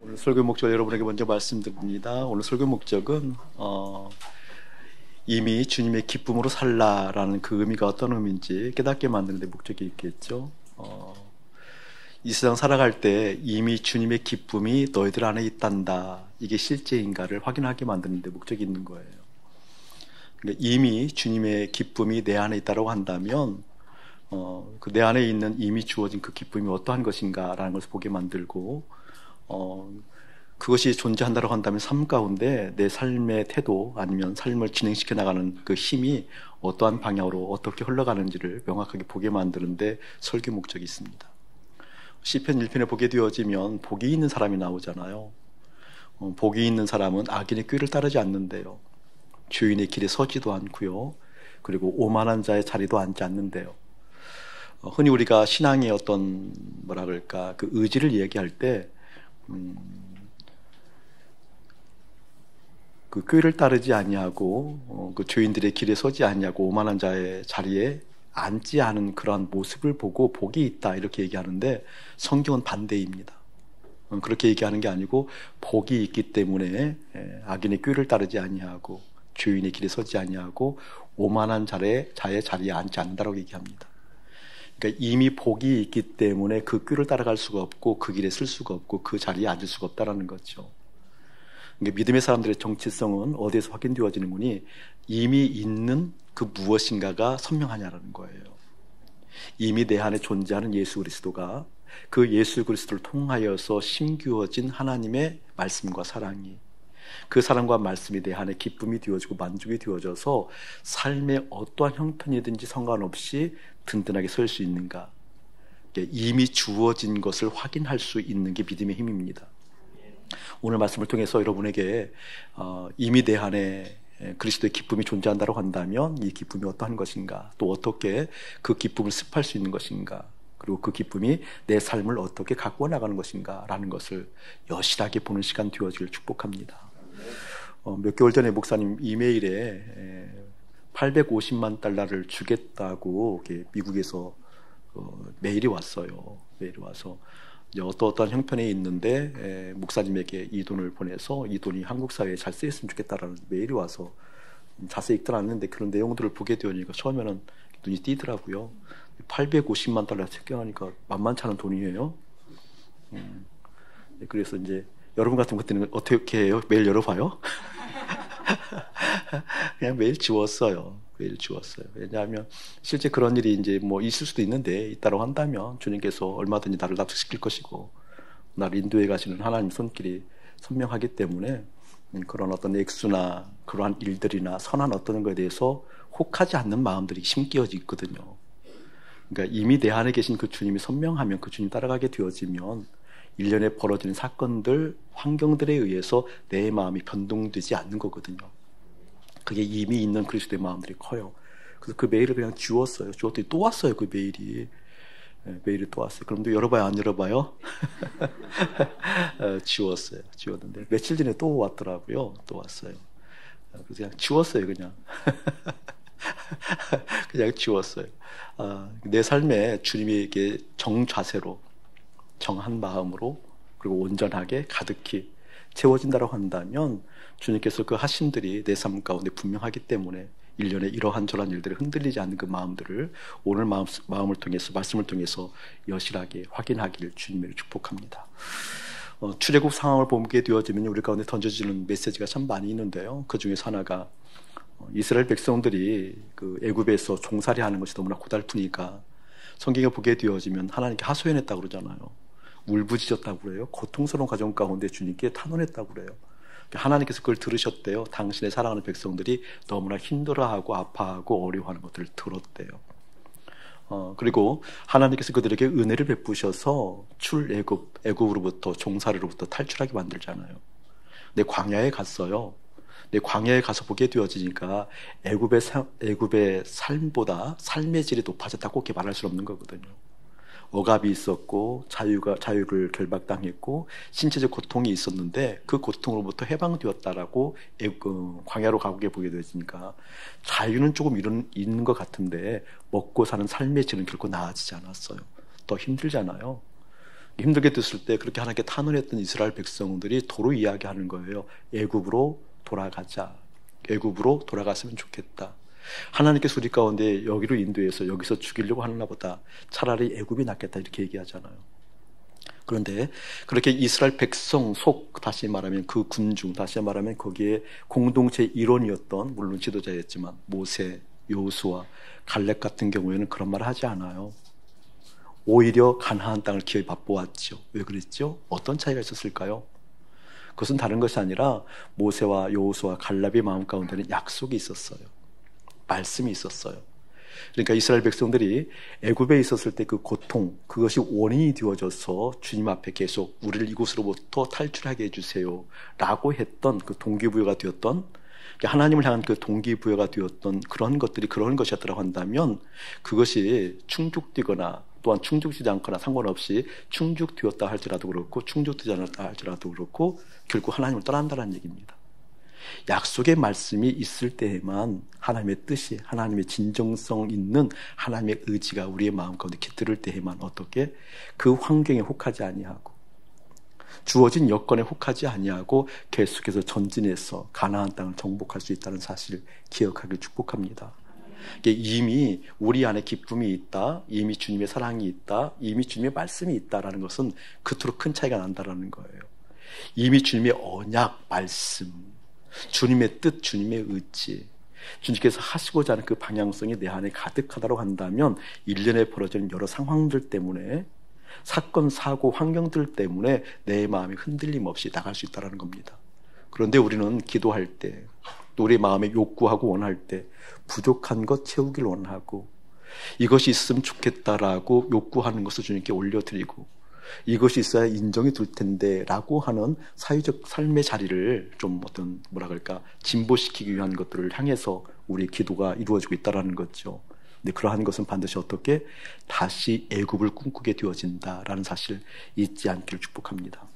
오늘 설교 목적 여러분에게 먼저 말씀드립니다. 오늘 설교 목적은 이미 주님의 기쁨으로 살라라는 그 의미가 어떤 의미인지 깨닫게 만드는 데 목적이 있겠죠. 이 세상 살아갈 때 이미 주님의 기쁨이 너희들 안에 있단다. 이게 실제인가를 확인하게 만드는 데 목적이 있는 거예요. 그러니까 이미 주님의 기쁨이 내 안에 있다고 한다면 그 내 안에 있는 이미 주어진 그 기쁨이 어떠한 것인가라는 것을 보게 만들고 그것이 존재한다고 한다면 삶 가운데 내 삶의 태도 아니면 삶을 진행시켜 나가는 그 힘이 어떠한 방향으로 어떻게 흘러가는지를 명확하게 보게 만드는데 설교 목적이 있습니다. 시편 1편에 보게 되어지면 복이 있는 사람이 나오잖아요. 복이 있는 사람은 악인의 꾀를 따르지 않는데요. 주인의 길에 서지도 않고요. 그리고 오만한 자의 자리도 앉지 않는데요. 흔히 우리가 신앙의 어떤 뭐라 그럴까 그 의지를 얘기할 때 그 꾀를 따르지 아니하고 그 죄인들의 길에 서지 아니하고 오만한 자의 자리에 앉지 않은 그러한 모습을 보고 복이 있다 이렇게 얘기하는데 성경은 반대입니다. 그렇게 얘기하는 게 아니고 복이 있기 때문에 악인의 꾀를 따르지 아니하고 죄인의 길에 서지 아니하고 오만한 자의 자리에 앉지 않는다고 얘기합니다. 그러니까 이미 복이 있기 때문에 그 꾀를 따라갈 수가 없고 그 길에 쓸 수가 없고 그 자리에 앉을 수가 없다라는 거죠. 그러니까 믿음의 사람들의 정체성은 어디에서 확인되어지는 거니 이미 있는 그 무엇인가가 선명하냐라는 거예요. 이미 내 안에 존재하는 예수 그리스도가 그 예수 그리스도를 통하여서 심기어진 하나님의 말씀과 사랑이 그 사랑과 말씀이 내 안에 기쁨이 되어지고 만족이 되어져서 삶의 어떠한 형편이든지 상관없이 든든하게 설 수 있는가, 이미 주어진 것을 확인할 수 있는 게 믿음의 힘입니다. 오늘 말씀을 통해서 여러분에게 이미 내 안에 그리스도의 기쁨이 존재한다고 한다면 이 기쁨이 어떠한 것인가, 또 어떻게 그 기쁨을 습할 수 있는 것인가, 그리고 그 기쁨이 내 삶을 어떻게 가꾸어 나가는 것인가 라는 것을 여실하게 보는 시간 되어지길 축복합니다. 몇 개월 전에 목사님 이메일에 850만 달러를 주겠다고 미국에서 메일이 왔어요. 메일이 와서 어떠한 형편에 있는데 목사님에게 이 돈을 보내서 이 돈이 한국 사회에 잘 쓰였으면 좋겠다라는 메일이 와서 자세히 읽지 않았는데 그런 내용들을 보게 되니까 처음에는 눈이 띄더라고요. 850만 달러 책경하니까 만만치 않은 돈이에요. 그래서 이제 여러분 같은 것들은 어떻게 해요? 메일 열어봐요? 그냥 메일 지웠어요. 메일 지웠어요. 왜냐하면 실제 그런 일이 이제 뭐 있을 수도 있는데 있다고 한다면 주님께서 얼마든지 나를 납득시킬 것이고 나를 인도해 가시는 하나님 손길이 선명하기 때문에 그런 어떤 액수나 그러한 일들이나 선한 어떤 것에 대해서 혹하지 않는 마음들이 심기어져 있거든요. 그러니까 이미 내 안에 계신 그 주님이 선명하면 그 주님 따라가게 되어지면 일련에 벌어지는 사건들, 환경들에 의해서 내 마음이 변동되지 않는 거거든요. 그게 이미 있는 그리스도의 마음들이 커요. 그래서 그 메일을 그냥 지웠어요. 지웠더니 또 왔어요, 그 메일이. 메일이 또 왔어요. 그런데 열어봐요, 안 열어봐요? 지웠어요. 지웠는데 며칠 전에 또 왔더라고요. 또 왔어요. 그래서 그냥 지웠어요, 그냥. 그냥 지웠어요. 내 삶에 주님에게 정자세로, 정한 마음으로, 그리고 온전하게 가득히 채워진다고 한다면 주님께서 그 하심들이 내 삶 가운데 분명하기 때문에 일련의 이러한 저러한 일들이 흔들리지 않는 그 마음들을 오늘 마음을 통해서, 말씀을 통해서 여실하게 확인하기를 주님으로 축복합니다. 출애굽 상황을 보게 되어지면 우리 가운데 던져지는 메시지가 참 많이 있는데요. 그 중에서 하나가 이스라엘 백성들이 그 애굽에서 종살이하는 것이 너무나 고달프니까 성경에 보게 되어지면 하나님께 하소연했다고 그러잖아요. 울부짖었다고 그래요. 고통스러운 과정 가운데 주님께 탄원했다고 그래요. 하나님께서 그걸 들으셨대요. 당신의 사랑하는 백성들이 너무나 힘들어하고 아파하고 어려워하는 것들을 들었대요. 그리고 하나님께서 그들에게 은혜를 베푸셔서 애굽으로부터 종살이로부터 탈출하게 만들잖아요. 근데 광야에 갔어요. 근데 광야에 가서 보게 되어지니까 애굽의 삶보다 삶의 질이 높아졌다고 그렇게 말할 수 없는 거거든요. 억압이 있었고 자유를 결박당했고 신체적 고통이 있었는데 그 고통으로부터 해방되었다라고 광야로 가보게 보게 되니까 자유는 조금 있는 것 같은데 먹고 사는 삶의 질은 결코 나아지지 않았어요. 더 힘들잖아요. 힘들게 됐을 때 그렇게 하나님께 탄원했던 이스라엘 백성들이 도로 이야기하는 거예요. 애굽으로 돌아가자. 애굽으로 돌아갔으면 좋겠다. 하나님께서 우리 가운데 여기로 인도해서 여기서 죽이려고 하나 보다 차라리 애굽이 낫겠다 이렇게 얘기하잖아요. 그런데 그렇게 이스라엘 백성 속, 다시 말하면 그 군중, 다시 말하면 거기에 공동체 일원이었던, 물론 지도자였지만 모세, 여호수아, 갈렙 같은 경우에는 그런 말을 하지 않아요. 오히려 가나안 땅을 기어이 맛보았죠. 왜 그랬죠? 어떤 차이가 있었을까요? 그것은 다른 것이 아니라 모세와 여호수아, 갈렙의 마음 가운데는 약속이 있었어요. 말씀이 있었어요. 그러니까 이스라엘 백성들이 애굽에 있었을 때 그 고통, 그것이 원인이 되어져서 주님 앞에 계속 우리를 이곳으로부터 탈출하게 해주세요 라고 했던 그 동기부여가 되었던, 하나님을 향한 그 동기부여가 되었던 그런 것들이 그런 것이었다고 한다면, 그것이 충족되거나 또한 충족되지 않거나 상관없이 충족되었다 할지라도 그렇고 충족되지 않았다 할지라도 그렇고 결국 하나님을 떠난다는 얘기입니다. 약속의 말씀이 있을 때에만 하나님의 뜻이, 하나님의 진정성 있는 하나님의 의지가 우리의 마음 가운데 깃들을 때에만 어떻게 그 환경에 혹하지 아니하고 주어진 여건에 혹하지 아니하고 계속해서 전진해서 가나안 땅을 정복할 수 있다는 사실을 기억하길 축복합니다. 이미 우리 안에 기쁨이 있다, 이미 주님의 사랑이 있다, 이미 주님의 말씀이 있다라는 것은 그토록 큰 차이가 난다라는 거예요. 이미 주님의 언약, 말씀, 주님의 뜻, 주님의 의지, 주님께서 하시고자 하는 그 방향성이 내 안에 가득하다고 한다면 일련에 벌어지는 여러 상황들 때문에, 사건, 사고, 환경들 때문에 내 마음이 흔들림 없이 나갈 수 있다는 겁니다. 그런데 우리는 기도할 때, 또 우리 마음에 욕구하고 원할 때 부족한 것 채우길 원하고, 이것이 있으면 좋겠다라고 욕구하는 것을 주님께 올려드리고, 이것이 있어야 인정이 될 텐데 라고 하는 사회적 삶의 자리를 좀 어떤 뭐라 그럴까 진보시키기 위한 것들을 향해서 우리 기도가 이루어지고 있다는 거죠. 근데 그러한 것은 반드시 어떻게 다시 애굽을 꿈꾸게 되어진다라는 사실을 잊지 않기를 축복합니다.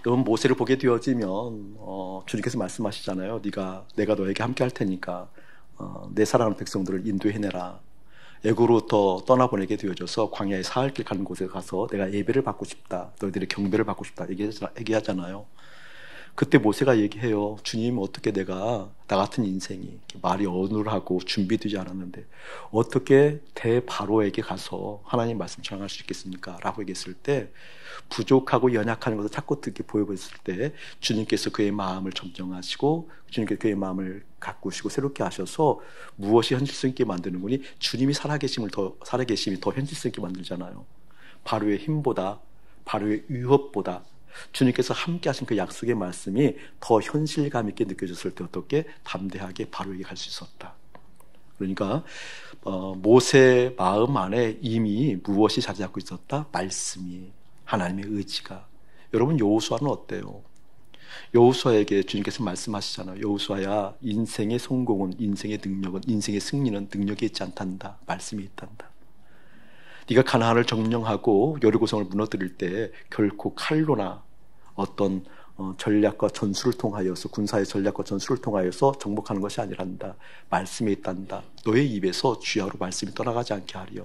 여러분, 모세를 보게 되어지면 주님께서 말씀하시잖아요. 내가 너에게 함께 할 테니까 내 사랑하는 백성들을 인도해내라. 애굽으로부터 떠나보내게 되어져서 광야의 사흘길 가는 곳에 가서 내가 예배를 받고 싶다, 너희들의 경배를 받고 싶다 얘기하잖아요. 그때 모세가 얘기해요. 주님, 어떻게 내가 나 같은 인생이 말이 어눌하고 준비되지 않았는데 어떻게 대바로에게 가서 하나님 말씀 전할 수 있겠습니까? 라고 얘기했을 때, 부족하고 연약한 것을 자꾸 듣게 보여봤을 때 주님께서 그의 마음을 점정하시고 주님께서 그의 마음을 가꾸시고 새롭게 하셔서 무엇이 현실성 있게 만드는 분이 주님이 살아계심이 더 현실성 있게 만들잖아요. 바로의 힘보다, 바로의 위협보다 주님께서 함께 하신 그 약속의 말씀이 더 현실감 있게 느껴졌을 때 어떻게 담대하게 바로에게 갈 수 있었다. 그러니까 모세 마음 안에 이미 무엇이 자리 잡고 있었다? 말씀이, 하나님의 의지가. 여러분, 여호수아는 어때요? 여호수아에게 주님께서 말씀하시잖아요. 여호수아야, 인생의 성공은, 인생의 능력은, 인생의 승리는 능력이 있지 않단다, 말씀이 있단다. 네가 가나안을 점령하고 여리고성을 무너뜨릴 때 결코 칼로나 어떤 전략과 전술을 통하여서, 군사의 전략과 전술을 통하여서 정복하는 것이 아니란다. 말씀이 있단다. 너의 입에서 주야로 말씀이 떠나가지 않게 하렴.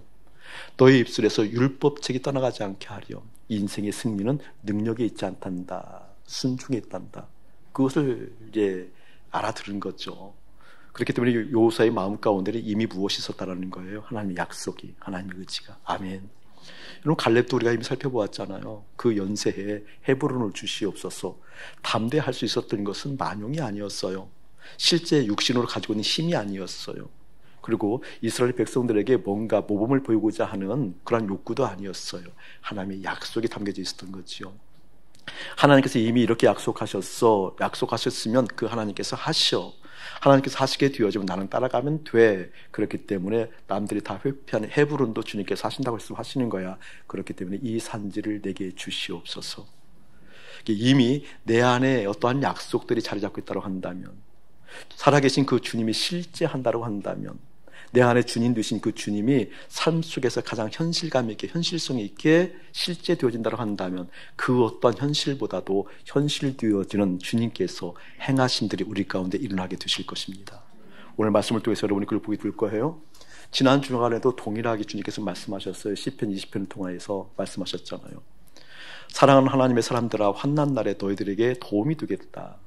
너의 입술에서 율법책이 떠나가지 않게 하렴. 인생의 승리는 능력이 있지 않단다, 순종이 있단다. 그것을 이제 알아들은 거죠. 그렇기 때문에 여호수아의 마음 가운데는 이미 무엇이 있었다라는 거예요. 하나님의 약속이, 하나님의 의지가. 아멘. 여러분, 갈렙도 우리가 이미 살펴보았잖아요. 그 연세에 헤브론을 주시옵소서. 담대할 수 있었던 것은 만용이 아니었어요. 실제 육신으로 가지고 있는 힘이 아니었어요. 그리고 이스라엘 백성들에게 뭔가 모범을 보이고자 하는 그런 욕구도 아니었어요. 하나님의 약속이 담겨져 있었던 거지요. 하나님께서 이미 이렇게 약속하셨으면 그 하나님께서 하나님께서 하시게 되어지면 나는 따라가면 돼. 그렇기 때문에 남들이 다 회피하는 헤브론도 주님께서 하신다고 말씀하시는 거야. 그렇기 때문에 이 산지를 내게 주시옵소서. 이미 내 안에 어떠한 약속들이 자리 잡고 있다고 한다면, 살아계신 그 주님이 실제 한다고 한다면, 내 안에 주님 되신 그 주님이 삶 속에서 가장 현실감 있게, 현실성 있게 실제 되어진다고 한다면, 그 어떤 현실보다도 현실되어지는 주님께서 행하신들이 우리 가운데 일어나게 되실 것입니다. 오늘 말씀을 통해서 여러분이 그걸 보게 될 거예요. 지난 주간에도 동일하게 주님께서 말씀하셨어요. 시편 20편을 통하여서 말씀하셨잖아요. 사랑하는 하나님의 사람들아, 환난 날에 너희들에게 도움이 되겠다.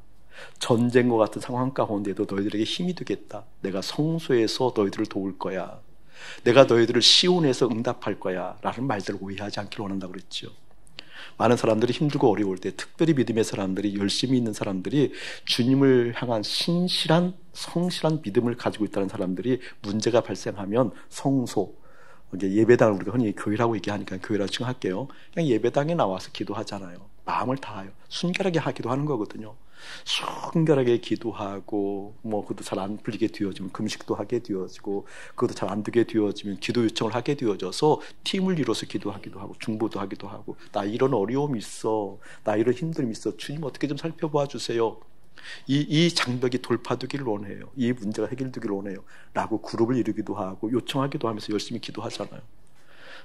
전쟁과 같은 상황 가운데도 너희들에게 힘이 되겠다. 내가 성소에서 너희들을 도울 거야. 내가 너희들을 시온에서 응답할 거야. 라는 말들을 오해하지 않기를 원한다고 그랬죠. 많은 사람들이 힘들고 어려울 때, 특별히 믿음의 사람들이, 열심히 있는 사람들이, 주님을 향한 신실한 성실한 믿음을 가지고 있다는 사람들이 문제가 발생하면 성소, 예배당을 우리가 흔히 교회라고 얘기하니까 교회라고 칭할게요. 그냥 예배당에 나와서 기도하잖아요. 마음을 다하여 순결하게 하기도 하는 거거든요. 순결하게 기도하고, 그것도 잘 안 풀리게 되어지면 금식도 하게 되어지고, 그것도 잘 안 되게 되어지면 기도 요청을 하게 되어져서 팀을 이뤄서 기도하기도 하고, 중보도 하기도 하고, 나 이런 어려움이 있어, 나 이런 힘듦이 있어, 주님 어떻게 좀 살펴봐 주세요. 이 장벽이 돌파되기를 원해요. 이 문제가 해결되기를 원해요. 라고 그룹을 이루기도 하고 요청하기도 하면서 열심히 기도하잖아요.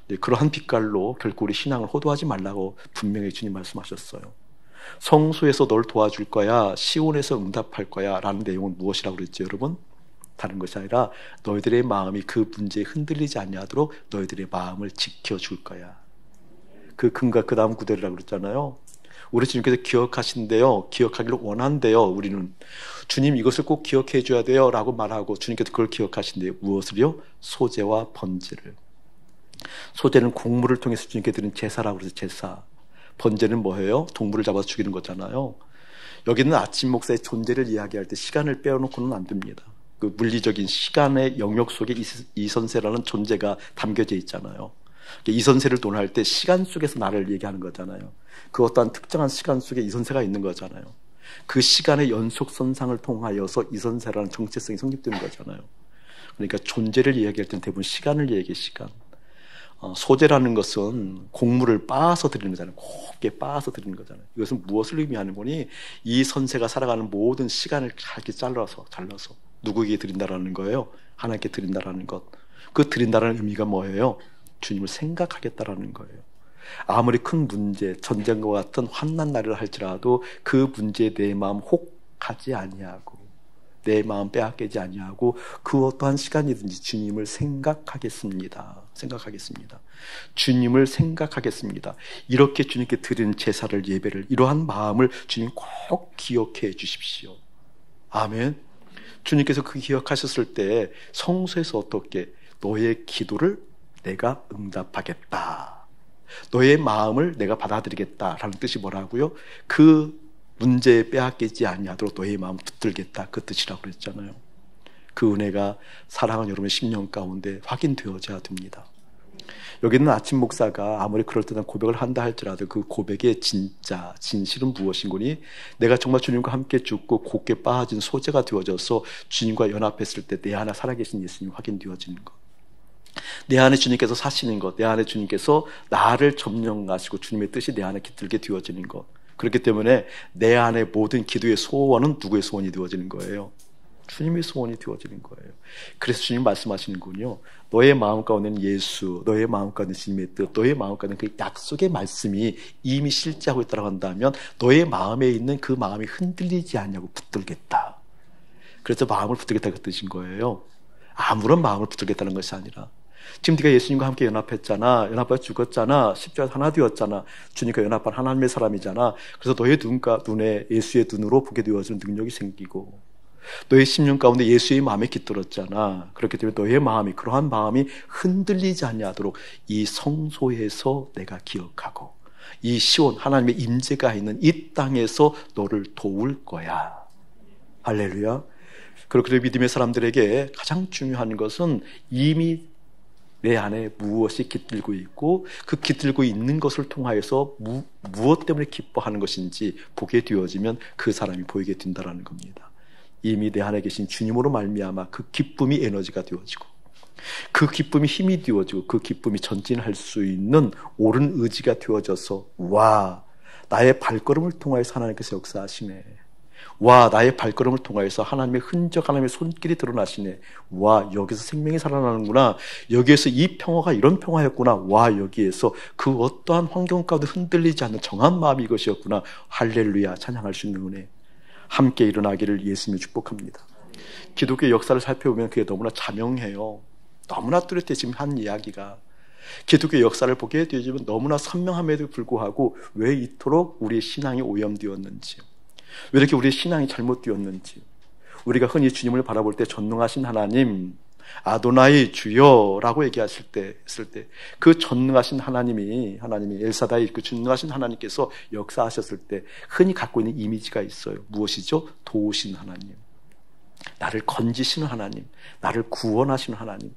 네, 그러한 빛깔로 결코 우리 신앙을 호도하지 말라고 분명히 주님 말씀하셨어요. 성소에서 널 도와줄 거야, 시온에서 응답할 거야 라는 내용은 무엇이라고 그랬죠, 여러분? 다른 것이 아니라 너희들의 마음이 그 문제에 흔들리지 않냐도록 너희들의 마음을 지켜줄 거야. 그 근과 그 다음 구절이라고 그랬잖아요. 우리 주님께서 기억하신대요. 기억하기를 원한대요. 우리는 주님 이것을 꼭 기억해 줘야 돼요 라고 말하고 주님께서 그걸 기억하신대요. 무엇을요? 소제와 번제를. 소제는 곡물을 통해서 주님께 드린 제사라고 그래서 제사. 번제는 뭐예요? 동물을 잡아서 죽이는 거잖아요. 여기는 아침 목사의 존재를 이야기할 때 시간을 빼놓고는 안 됩니다. 그 물리적인 시간의 영역 속에 이선세라는 존재가 담겨져 있잖아요. 이선세를 논할 때 시간 속에서 나를 얘기하는 거잖아요. 그 어떠한 특정한 시간 속에 이선세가 있는 거잖아요. 그 시간의 연속선상을 통하여서 이선세라는 정체성이 성립되는 거잖아요. 그러니까 존재를 이야기할 때는 대부분 시간을 이야기해, 시간. 소제라는 것은 곡물을 빻아서 드리는 거잖아요. 곱게 빻아서 드리는 거잖아요. 이것은 무엇을 의미하는 거니? 이 선세가 살아가는 모든 시간을 잘게 잘라서 누구에게 드린다라는 거예요? 하나님께 드린다라는 것. 그 드린다라는 의미가 뭐예요? 주님을 생각하겠다라는 거예요. 아무리 큰 문제, 전쟁과 같은 환난 날을 할지라도 그 문제에 내 마음 혹하지 아니하고, 내 마음 빼앗기지 아니하고 그 어떠한 시간이든지 주님을 생각하겠습니다. 주님을 생각하겠습니다. 이렇게 주님께 드리는 제사를, 예배를, 이러한 마음을 주님 꼭 기억해 주십시오. 아멘. 주님께서 그 기억하셨을 때 성소에서 어떻게 너의 기도를 내가 응답하겠다. 너의 마음을 내가 받아들이겠다라는 뜻이 뭐라고요? 그 문제에 빼앗기지 아니하도록 너의 마음 붙들겠다, 그 뜻이라고 그랬잖아요. 그 은혜가 사랑하는 여러분의 심령 가운데 확인되어져야 됩니다. 여기는 아침 목사가 아무리 그럴듯한 고백을 한다 할지라도 그 고백의 진짜 진실은 무엇인 거니? 내가 정말 주님과 함께 죽고 곱게 빻아진 소재가 되어져서 주님과 연합했을 때 내 안에 살아계신 예수님이 확인되어지는 것, 내 안에 주님께서 사시는 것, 내 안에 주님께서 나를 점령하시고 주님의 뜻이 내 안에 깃들게 되어지는 것. 그렇기 때문에 내 안에 모든 기도의 소원은 누구의 소원이 되어지는 거예요? 주님의 소원이 되어지는 거예요. 그래서 주님 말씀하시는군요. 너의 마음 가운데는 예수, 너의 마음 가운데 주님의 뜻, 너의 마음 가운데 그 약속의 말씀이 이미 실제하고 있다고 한다면 너의 마음에 있는 그 마음이 흔들리지 않냐고 붙들겠다. 그래서 마음을 붙들겠다 그 뜻인 거예요. 아무런 마음을 붙들겠다는 것이 아니라, 지금 네가 예수님과 함께 연합했잖아, 연합하여 죽었잖아, 십자가에서 하나 되었잖아, 주님과 연합한 하나님의 사람이잖아. 그래서 너의 눈에 예수의 눈으로 보게 되어지는 능력이 생기고, 너의 심령 가운데 예수의 마음이 깃들었잖아. 그렇기 때문에 너의 마음이, 그러한 마음이 흔들리지 않냐도록 이 성소에서 내가 기억하고, 이 시온 하나님의 임재가 있는 이 땅에서 너를 도울 거야. 할렐루야. 그렇게 믿음의 사람들에게 가장 중요한 것은 이미 내 안에 무엇이 깃들고 있고 그 깃들고 있는 것을 통하여서 무엇 때문에 기뻐하는 것인지 보게 되어지면 그 사람이 보이게 된다는 겁니다. 이미 내 안에 계신 주님으로 말미암아 그 기쁨이 에너지가 되어지고, 그 기쁨이 힘이 되어지고, 그 기쁨이 전진할 수 있는 옳은 의지가 되어져서, 와, 나의 발걸음을 통하여서 하나님께서 역사하시네. 와, 나의 발걸음을 통하여서 하나님의 흔적, 하나님의 손길이 드러나시네. 와, 여기서 생명이 살아나는구나. 여기에서 이 평화가 이런 평화였구나. 와, 여기에서 그 어떠한 환경 가운데 흔들리지 않는 정한 마음이 이것이었구나. 할렐루야, 찬양할 수 있는 은혜 함께 일어나기를 예수님이 축복합니다. 기독교 역사를 살펴보면 그게 너무나 자명해요. 너무나 뚜렷해. 지금 한 이야기가 기독교의 역사를 보게 되지만 너무나 선명함에도 불구하고 왜 이토록 우리의 신앙이 오염되었는지, 왜 이렇게 우리의 신앙이 잘못되었는지, 우리가 흔히 주님을 바라볼 때 전능하신 하나님, 아도나이 주여라고 얘기하실 때, 그 전능하신 하나님이 엘사다이, 그 전능하신 하나님께서 역사하셨을 때 흔히 갖고 있는 이미지가 있어요. 무엇이죠? 도우신 하나님, 나를 건지시는 하나님, 나를 구원하시는 하나님.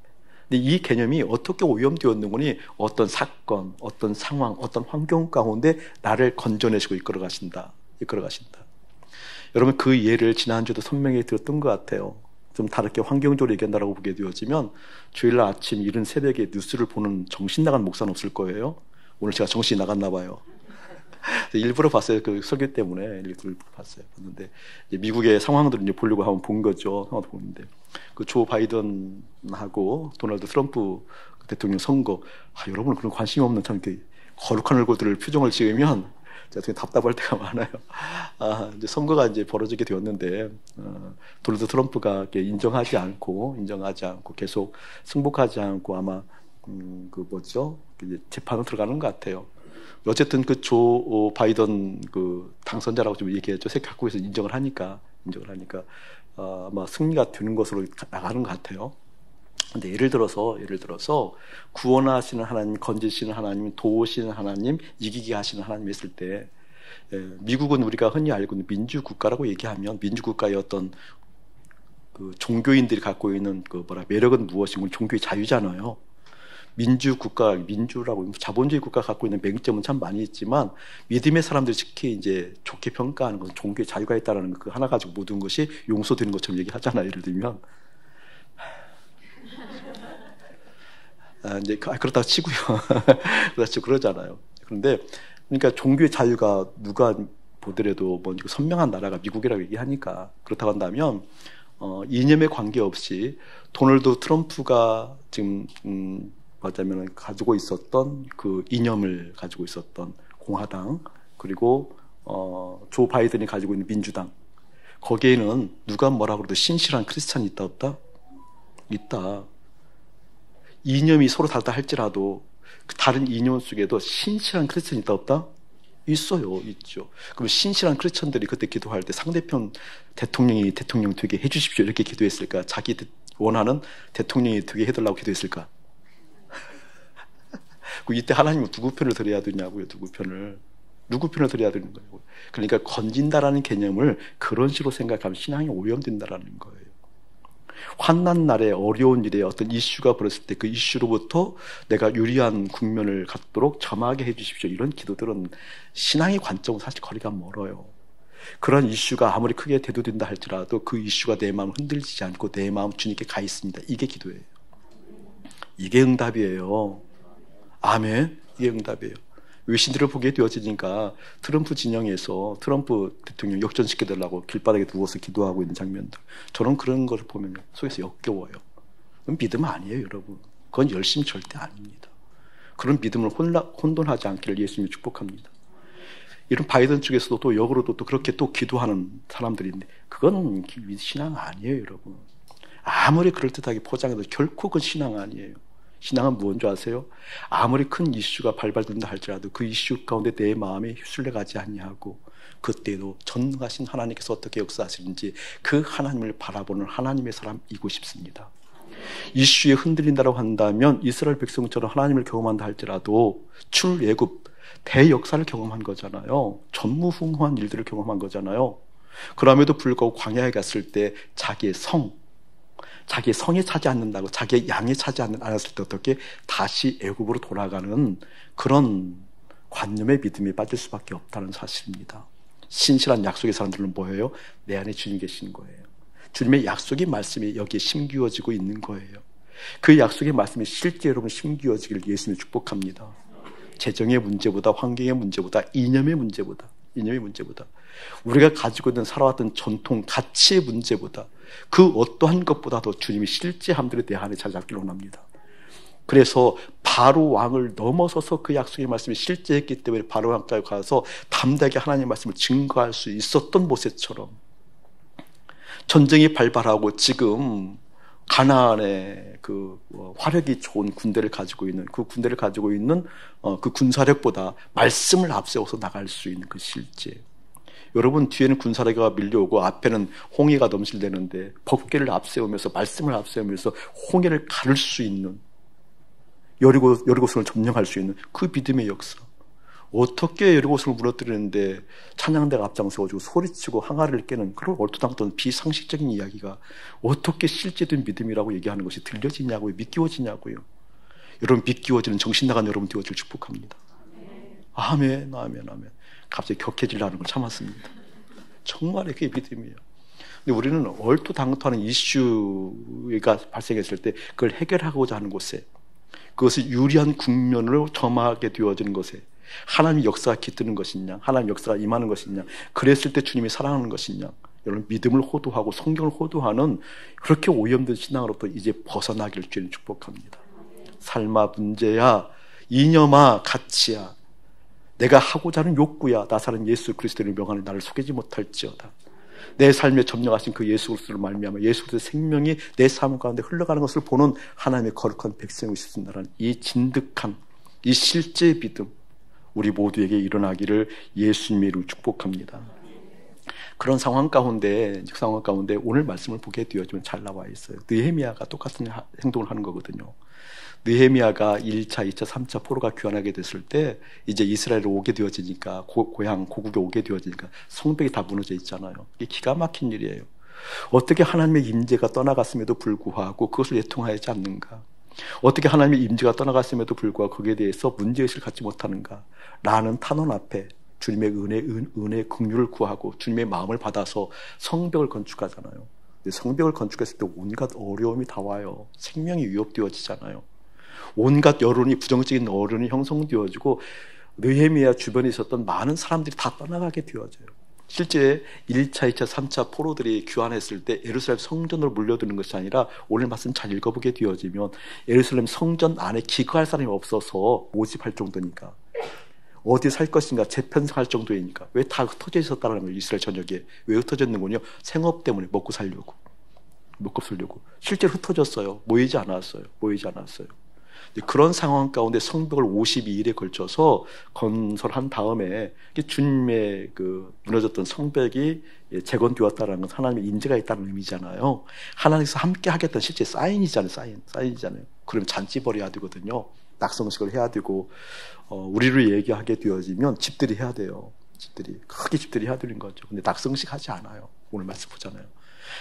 근데 이 개념이 어떻게 오염되었는지, 어떤 사건, 어떤 상황, 어떤 환경 가운데 나를 건져내시고 이끌어 가신다. 여러분, 그 예를 지난주에도 선명히 들었던 것 같아요. 좀 다르게 환경적으로 얘기한다라고 보게 되어지면, 주일날 아침 이른 새벽에 뉴스를 보는 정신 나간 목사는 없을 거예요. 오늘 제가 정신이 나갔나 봐요. 일부러 봤어요. 그 설교 때문에 일부러 봤어요. 봤는데 미국의 상황들을 이제 보려고 한번 본 거죠. 상황을 보는데 그 조 바이든하고 도널드 트럼프 대통령 선거, 여러분은 그런 관심이 없는 참 이렇게 거룩한 얼굴들을 표정을 지으면 제가 되게 답답할 때가 많아요. 이제 선거가 이제 벌어지게 되었는데 도널드 트럼프가 인정하지 않고 계속 승복하지 않고 아마 재판으로 들어가는 것 같아요. 어쨌든 그 조 바이든 그 당선자라고 좀 얘기했죠. 각국에서 인정을 하니까 아마 승리가 되는 것으로 나가는 것 같아요. 근데 예를 들어서 구원하시는 하나님, 건지시는 하나님, 도우시는 하나님, 이기게 하시는 하나님 했을 때, 미국은 우리가 흔히 알고 있는 민주국가라고 얘기하면 민주국가의 어떤 그 종교인들이 갖고 있는 매력은 무엇이고 종교의 자유잖아요. 민주라고 자본주의 국가가 갖고 있는 맹점은 참 많이 있지만 믿음의 사람들이 특히 이제 좋게 평가하는 것은 종교의 자유가 있다라는 그 하나 가지고 모든 것이 용서되는 것처럼 얘기하잖아요. 예를 들면 이제 그렇다고 치고요. 그렇죠, 그러잖아요. 그런데 그러니까 종교의 자유가 누가 보더라도 선명한 나라가 미국이라고 얘기하니까 그렇다고 한다면 이념에 관계없이 도널드 트럼프가 지금 맞자면 가지고 있었던 그 이념을 가지고 있었던 공화당, 그리고 조 바이든이 가지고 있는 민주당, 거기에는 누가 뭐라 그래도 신실한 크리스찬이 있다 없다? 있다. 이념이 서로 다르다 할지라도 그 다른 이념 속에도 신실한 크리스찬이 있다 없다? 있죠. 그럼 신실한 크리스찬들이 그때 기도할 때 상대편 대통령이 대통령 되게 해주십시오 이렇게 기도했을까? 자기 원하는 대통령이 되게 해달라고 기도했을까? 이때 하나님은 누구 편을 들어야 되냐고요. 누구 편을 들어야 되는 거냐고요. 그러니까 건진다라는 개념을 그런 식으로 생각하면 신앙이 오염된다라는 거예요. 환난 날에 어려운 일에 어떤 이슈가 벌어졌을 때 그 이슈로부터 내가 유리한 국면을 갖도록 점하게 해주십시오. 이런 기도들은 신앙의 관점은 사실 거리가 멀어요. 그런 이슈가 아무리 크게 대두된다 할지라도 그 이슈가 내 마음을 흔들리지 않고 내 마음 주님께 가 있습니다. 이게 기도예요. 이게 응답이에요. 아멘. 이게 응답이에요. 외신들을 보게 되어지니까 트럼프 진영에서 트럼프 대통령 역전시켜달라고 길바닥에 누워서 기도하고 있는 장면들, 저는 그런 걸 보면 속에서 역겨워요. 그건 믿음 아니에요, 여러분. 그건 열심 절대 아닙니다. 그런 믿음을 혼돈하지 않기를 예수님이 축복합니다. 이런 바이든 쪽에서도 또 역으로도 또 그렇게 또 기도하는 사람들인데 그건 신앙 아니에요, 여러분. 아무리 그럴듯하게 포장해도 결코 그건 신앙 아니에요. 신앙은 무엇인 줄 아세요? 아무리 큰 이슈가 발발된다 할지라도 그 이슈 가운데 내 마음에 휩쓸려가지 아니하고 그때도 전능하신 하나님께서 어떻게 역사하시는지 그 하나님을 바라보는 하나님의 사람이고 싶습니다. 이슈에 흔들린다고 한다면 이스라엘 백성처럼 하나님을 경험한다 할지라도 출애굽 대역사를 경험한 거잖아요. 전무후무한 일들을 경험한 거잖아요. 그럼에도 불구하고 광야에 갔을 때 자기의 성에 차지 않는다고, 자기의 양에 차지 않았을 때 어떻게 다시 애굽으로 돌아가는 그런 관념의 믿음에 빠질 수밖에 없다는 사실입니다. 신실한 약속의 사람들은 뭐예요? 내 안에 주님 계시는 거예요. 주님의 약속의 말씀이 여기에 심기워지고 있는 거예요. 그 약속의 말씀이 실제 여러분 심기워지기를 예수님이 축복합니다. 재정의 문제보다, 환경의 문제보다, 이념의 문제보다 우리가 가지고 있는 살아왔던 전통, 가치의 문제보다 그 어떠한 것보다도 주님이 실제 함들이 내 안에 자리 잡기를 원합니다. 그래서 바로 왕을 넘어서서 그 약속의 말씀이 실제했기 때문에 바로 왕까지 가서 담대하게 하나님의 말씀을 증거할 수 있었던 모세처럼 전쟁이 발발하고 지금 가나안의 그 화력이 좋은 군대를 가지고 있는 그 군대를 가지고 있는 그 군사력보다 말씀을 앞세워서 나갈 수 있는 그 실제. 여러분 뒤에는 군사력이 밀려오고 앞에는 홍해가 넘실대는데 법궤를 앞세우면서 말씀을 앞세우면서 홍해를 가를 수 있는 여리고성을 점령할 수 있는 그 믿음의 역사. 어떻게 여리고성을 무너뜨리는데 찬양대가 앞장서가지고 소리치고 항아리를 깨는 그런 얼토당토는 비상식적인 이야기가 어떻게 실제된 믿음이라고 얘기하는 것이 들려지냐고요. 믿기워지냐고요. 여러분 믿기워지는 정신나간 여러분 되어줄 축복합니다. 아멘, 아멘, 아멘. 갑자기 격해지려는 걸 참았습니다. 정말 그게 믿음이에요. 근데 우리는 얼토당토하는 이슈가 발생했을 때 그걸 해결하고자 하는 곳에 그것을 유리한 국면으로 점하게 되어지는 것에 하나님의 역사가 깃드는 것이냐, 하나님의 역사가 임하는 것이냐, 그랬을 때 주님이 사랑하는 것이냐, 여러분 믿음을 호도하고 성경을 호도하는 그렇게 오염된 신앙으로부터 이제 벗어나기를 주님 축복합니다. 삶아 문제야, 이념아 가치야, 내가 하고자 하는 욕구야, 나사는 예수 그리스도의 명안에 나를 속이지 못할지어다. 내 삶에 점령하신 그 예수 그리스도를 말미암아 예수 그리스도의 생명이 내 삶 가운데 흘러가는 것을 보는 하나님의 거룩한 백성이 있으신다는 이 진득한 이 실제 믿음 우리 모두에게 일어나기를 예수님의 이름으로 축복합니다. 그런 상황 가운데 오늘 말씀을 보게 되어지면 잘 나와 있어요. 느헤미야가 똑같은 행동을 하는 거거든요. 느헤미야가 1차, 2차, 3차 포로가 귀환하게 됐을 때 이제 이스라엘에 오게 되어지니까 고향 고국에 오게 되어지니까 성벽이 다 무너져 있잖아요. 이게 기가 막힌 일이에요. 어떻게 하나님의 임재가 떠나갔음에도 불구하고 그것을 애통하지 않는가? 어떻게 하나님의 임재가 떠나갔음에도 불구하고 거기에 대해서 문제의식을 갖지 못하는가? 라는 탄원 앞에 주님의 은혜, 긍휼을 구하고 주님의 마음을 받아서 성벽을 건축하잖아요. 성벽을 건축했을 때 온갖 어려움이 다 와요. 생명이 위협되어지잖아요. 온갖 여론이 부정적인 어른이 형성되어지고 느헤미야 주변에 있었던 많은 사람들이 다 떠나가게 되어져요. 실제 1차, 2차, 3차 포로들이 귀환했을 때 예루살렘 성전으로 물려드는 것이 아니라 오늘 말씀 잘 읽어보게 되어지면 예루살렘 성전 안에 기거할 사람이 없어서 모집할 정도니까 어디 살 것인가 재편성할 정도이니까 왜 다 흩어져 있었다는 거예요. 이스라엘 전역에 왜 흩어져 있는군요. 생업 때문에 먹고 살려고 실제로 흩어졌어요. 모이지 않았어요. 그런 상황 가운데 성벽을 52일에 걸쳐서 건설한 다음에 주님의 그 무너졌던 성벽이 재건되었다는 건 하나님의 인재가 있다는 의미잖아요. 하나님께서 함께 하겠다는 실제 사인이잖아요. 그러면 잔치 벌여야 되거든요. 낙성식을 해야 되고 우리를 얘기하게 되어지면 집들이 해야 돼요. 크게 집들이 해야 되는 거죠. 근데 낙성식 하지 않아요. 오늘 말씀 보잖아요.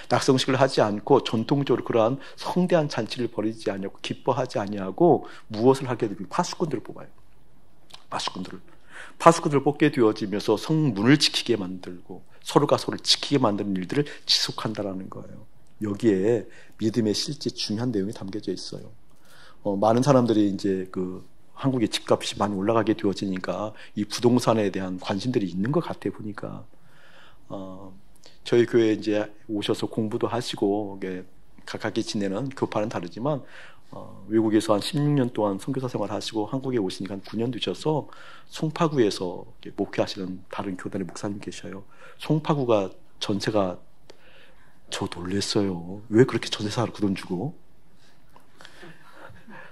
낙성식을 하지 않고 전통적으로 그러한 성대한 잔치를 벌이지 아니하고 기뻐하지 아니하고 무엇을 하게 되면 파수꾼들을 뽑아요. 파수꾼들을 뽑게 되어지면서 성문을 지키게 만들고 서로가 서로를 지키게 만드는 일들을 지속한다라는 거예요. 여기에 믿음의 실제 중요한 내용이 담겨져 있어요. 많은 사람들이 이제 그 한국의 집값이 많이 올라가게 되어지니까 이 부동산에 대한 관심들이 있는 것 같아 보니까 저희 교회에 이제 오셔서 공부도 하시고 가깝게 지내는 교파는 다르지만 외국에서 한 16년 동안 선교사 생활 하시고 한국에 오시니까 한 9년 되셔서 송파구에서 목회하시는 다른 교단의 목사님 계셔요. 송파구가 전세가 저 놀랬어요. 왜 그렇게 전세 사러 그 돈 주고?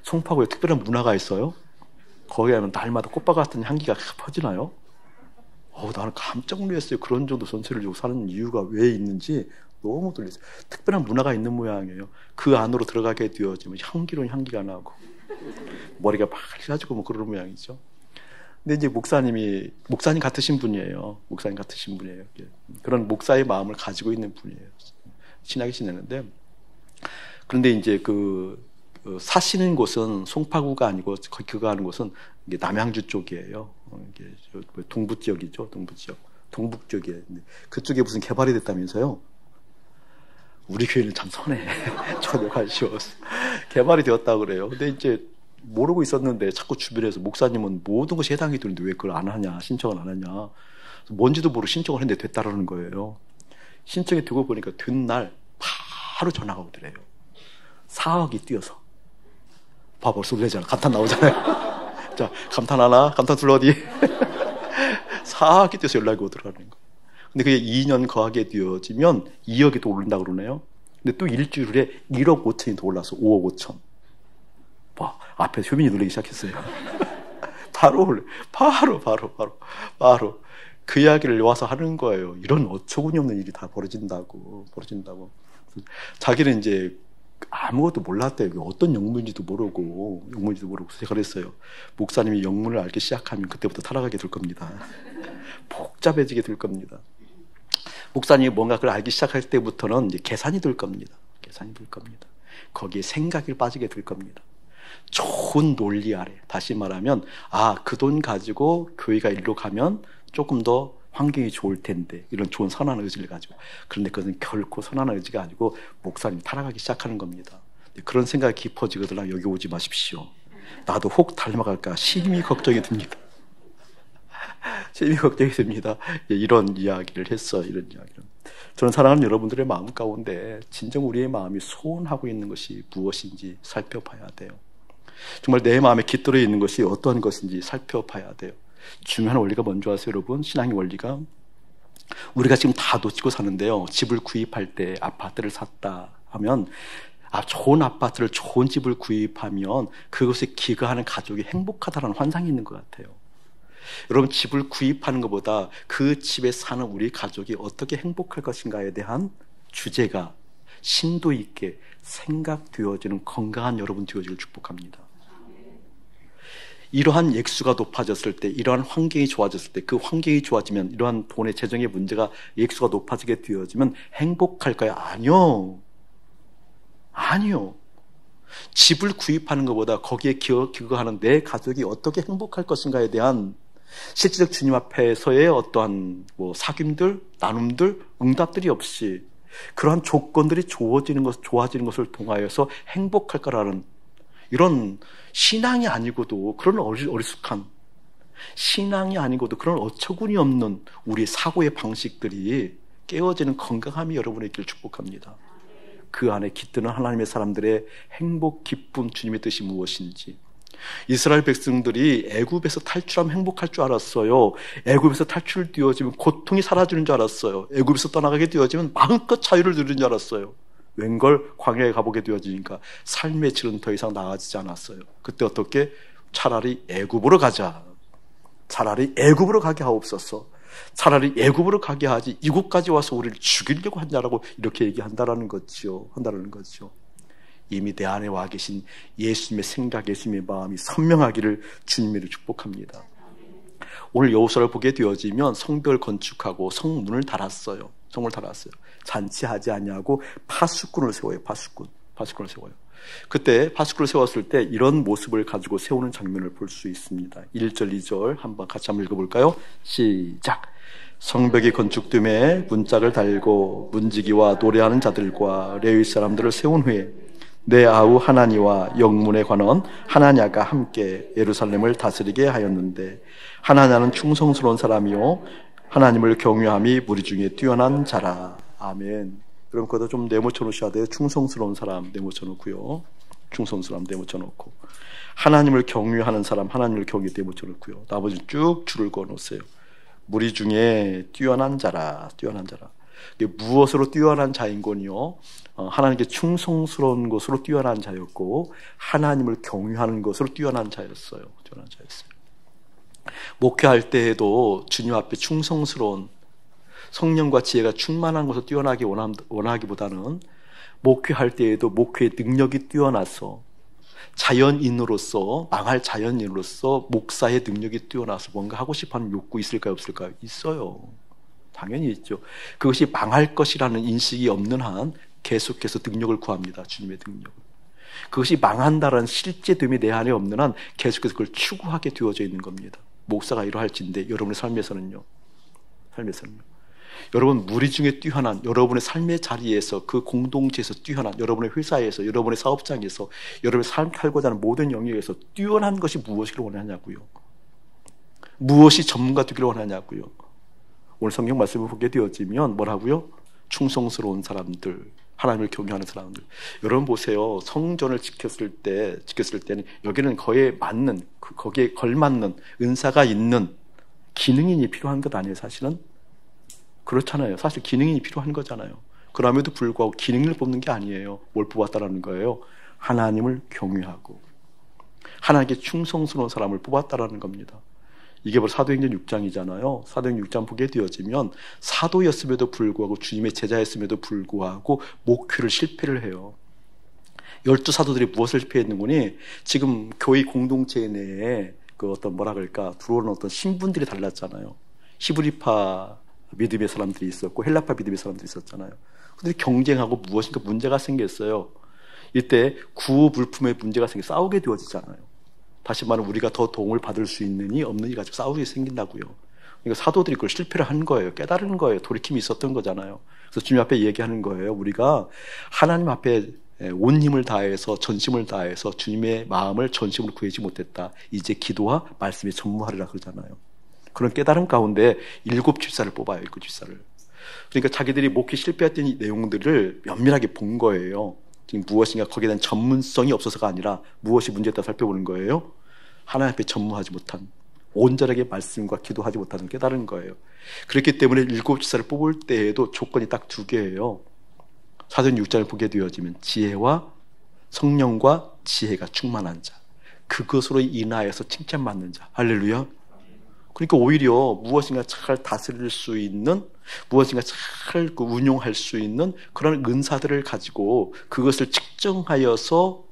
송파구에 특별한 문화가 있어요. 거기 가면 날마다 꽃밭 같은 향기가 퍼지나요? 나는 깜짝 놀랐어요. 그런 정도 전세를 주고 사는 이유가 왜 있는지 너무 놀랐어요. 특별한 문화가 있는 모양이에요. 그 안으로 들어가게 되어지면 향기로운 향기가 나고 머리가 빨개가지고 뭐 그런 모양이죠. 근데 이제 목사님 같으신 분이에요. 그런 목사의 마음을 가지고 있는 분이에요. 친하게 지내는데 그런데 이제 사시는 곳은 송파구가 아니고 그가 하는 곳은 남양주 쪽이에요. 이게 동부 지역이죠. 동북 쪽이에요. 그쪽에 무슨 개발이 됐다면서요? 우리 교회는 참 선해. 전혀 관심 없어. 개발이 되었다고 그래요. 근데 이제 모르고 있었는데 자꾸 주변에서 목사님은 모든 것이 해당이 되는데 왜 그걸 안 하냐, 신청을 안 하냐. 뭔지도 모르고 신청을 했는데 됐다라는 거예요. 신청이 되고 보니까 된 날 바로 전화가 오더래요. 4억이 뛰어서. 봐, 벌써 그러잖아. 감탄 나오잖아요. 자, 감탄 하나, 감탄 둘 어디? 4억이 뛰어서 연락이 오더라는 거. 근데 그게 2년 거하게 되어지면 2억이 또 오른다고 그러네요. 근데 또 일주일에 1억 5천이 더 올라서 5억 5천. 와, 앞에 효민이 놀라기 시작했어요. 바로 그 이야기를 와서 하는 거예요. 이런 어처구니 없는 일이 다 벌어진다고. 자기는 이제 아무것도 몰랐대요. 어떤 영문인지도 모르고 제가 그랬어요. 목사님이 영문을 알기 시작하면 그때부터 타락하게 될 겁니다. 복잡해지게 될 겁니다. 목사님이 뭔가 그걸 알기 시작할 때부터는 이제 계산이 될 겁니다. 거기에 생각이 빠지게 될 겁니다. 좋은 논리 아래, 다시 말하면 그 돈 가지고 교회가 일로 가면 조금 더 환경이 좋을 텐데, 이런 좋은 선한 의지를 가지고. 그런데 그것은 결코 선한 의지가 아니고 목사님이 타락하기 시작하는 겁니다. 그런 생각이 깊어지거든요. 여기 오지 마십시오. 나도 혹 닮아갈까 심히 걱정이 듭니다. 이런 이야기를 했어요. 저는 사랑하는 여러분들의 마음 가운데 진정 우리의 마음이 소원하고 있는 것이 무엇인지 살펴봐야 돼요. 정말 내 마음에 깃들어 있는 것이 어떠한 것인지 살펴봐야 돼요. 중요한 원리가 뭔지 아세요, 여러분? 신앙의 원리가, 우리가 지금 다 놓치고 사는데요, 집을 구입할 때 아파트를 샀다 하면, 좋은 아파트를, 좋은 집을 구입하면 그것에 기거하는 가족이 행복하다는 환상이 있는 것 같아요. 여러분, 집을 구입하는 것보다 그 집에 사는 우리 가족이 어떻게 행복할 것인가에 대한 주제가 심도 있게 생각되어지는 건강한 여러분 되어지길 축복합니다. 이러한 액수가 높아졌을 때, 이러한 환경이 좋아졌을 때, 그 환경이 좋아지면, 이러한 돈의 재정의 문제가 액수가 높아지게 되어지면 행복할까요? 아니요. 집을 구입하는 것보다 거기에 기거하는 내 가족이 어떻게 행복할 것인가에 대한 실질적 주님 앞에서의 어떠한 사귐들, 나눔들, 응답들이 없이 그러한 조건들이 좋아지는 것을 통하여서 행복할 거라는 이런 신앙이 아니고도 그런 어리숙한 신앙이 아니고도 그런 어처구니 없는 우리의 사고의 방식들이 깨어지는 건강함이 여러분의 길 축복합니다. 그 안에 깃드는 하나님의 사람들의 행복, 기쁨, 주님의 뜻이 무엇인지. 이스라엘 백성들이 애굽에서 탈출하면 행복할 줄 알았어요. 애굽에서 탈출되어지면 고통이 사라지는 줄 알았어요. 애굽에서 떠나가게 되어지면 마음껏 자유를 누리는 줄 알았어요. 웬걸 광야에 가보게 되어지니까 삶의 질은 더 이상 나아지지 않았어요. 그때 어떻게? 차라리 애굽으로 가자. 차라리 애굽으로 가게 하옵소서. 차라리 애굽으로 가게 하지 이곳까지 와서 우리를 죽이려고 하냐라고 이렇게 얘기한다라는 거죠. 이미 내 안에 와 계신 예수님의 생각, 예수님의 마음이 선명하기를 주님으로 축복합니다. 오늘 여호수아를 보게 되어지면 성벽을 건축하고 성문을 달았어요. 잔치하지 아니하고 파수꾼을 세워요. 파수꾼을 세워요. 그때 파수꾼을 세웠을 때 이런 모습을 가지고 세우는 장면을 볼 수 있습니다. 1절, 2절 한번 읽어볼까요? 시작. 성벽이 건축됨에 문짝을 달고 문지기와 노래하는 자들과 레위 사람들을 세운 후에 내 아우 하나니와 영문에 관한 하나냐가 함께 예루살렘을 다스리게 하였는데, 하나냐는 충성스러운 사람이요 하나님을 경외함이 무리 중에 뛰어난 자라. 아멘. 여러분 그것도 좀 네모쳐 놓으셔야 돼요. 충성스러운 사람 네모쳐 놓고요. 하나님을 경외하는 사람, 하나님을 경외 네모쳐 놓고요. 나머지 쭉 줄을 그어 놓으세요. 무리 중에 뛰어난 자라. 이게 무엇으로 뛰어난 자인건요? 하나님께 충성스러운 것으로 뛰어난 자였고, 하나님을 경외하는 것으로 뛰어난 자였어요. 목회할 때에도 주님 앞에 충성스러운, 성령과 지혜가 충만한 것으로 뛰어나기 원하기보다는 목회할 때에도 목회의 능력이 뛰어나서 망할 자연인으로서 목사의 능력이 뛰어나서 뭔가 하고 싶어하는 욕구 있을까요? 없을까요? 있어요. 당연히 있죠. 그것이 망할 것이라는 인식이 없는 한 계속해서 능력을 구합니다. 주님의 능력을. 그것이 망한다라는 실제됨이 내 안에 없는 한 계속해서 그걸 추구하게 되어져 있는 겁니다. 목사가 이러할진데 여러분의 삶에서는요. 여러분 무리 중에 뛰어난, 여러분의 삶의 자리에서, 그 공동체에서 뛰어난, 여러분의 회사에서, 여러분의 사업장에서, 여러분의 삶 살고자 하는 모든 영역에서 뛰어난 것이 무엇이길 원하냐고요. 무엇이 전문가 되기를 원하냐고요. 오늘 성경 말씀을 보게 되어지면 뭐라고요? 충성스러운 사람들, 하나님을 경외하는 사람들. 여러분 보세요. 성전을 지켰을 때는 여기는 거기에 걸맞는 은사가 있는 기능인이 필요한 것 아니에요, 사실은? 그렇잖아요. 사실 기능인이 필요한 거잖아요. 그럼에도 불구하고 기능을 뽑는 게 아니에요. 뭘 뽑았다라는 거예요? 하나님을 경외하고 하나님께 충성스러운 사람을 뽑았다라는 겁니다. 이게 바로 사도행전 6장이잖아요. 사도행전 6장 보게 되어지면 사도였음에도 불구하고 주님의 제자였음에도 불구하고 목회를 실패를 해요. 12사도들이 무엇을 실패했는거니? 지금 교회 공동체 내에 그 어떤 뭐라 그럴까 들어오는 어떤 신분들이 달랐잖아요. 히브리파 믿음의 사람들이 있었고 헬라파 믿음의 사람들이 있었잖아요. 그들이 경쟁하고 무엇인가 문제가 생겼어요. 이때 구호 불품의 문제가 생겨 싸우게 되어지잖아요. 다시 말하면 우리가 더 도움을 받을 수 있느니 없느니 가지고 싸우게 생긴다고요. 그러니까 사도들이 그걸 실패를 한 거예요. 깨달은 거예요. 돌이킴이 있었던 거잖아요. 그래서 주님 앞에 얘기하는 거예요. 우리가 하나님 앞에 온 힘을 다해서 전심을 다해서 주님의 마음을 전심으로 구하지 못했다. 이제 기도와 말씀에 전무하리라 그러잖아요. 그런 깨달음 가운데 7집사를 뽑아요. 7집사를. 그러니까 자기들이 목회 실패했던 이 내용들을 면밀하게 본 거예요. 지금 무엇인가 거기에 대한 전문성이 없어서가 아니라 무엇이 문제였다 살펴보는 거예요. 하나님 앞에 전무하지 못한 온전하게 말씀과 기도하지 못하는 깨달은 거예요. 그렇기 때문에 7집사를 뽑을 때에도 조건이 딱 2개예요. 사도행전 6장을 보게 되어지면 지혜와 성령과 지혜가 충만한 자, 그것으로 인하여서 칭찬받는 자. 할렐루야. 그러니까 오히려 무엇인가 잘 다스릴 수 있는, 무엇인가 잘 운용할 수 있는 그런 은사들을 가지고 그것을 측정하여서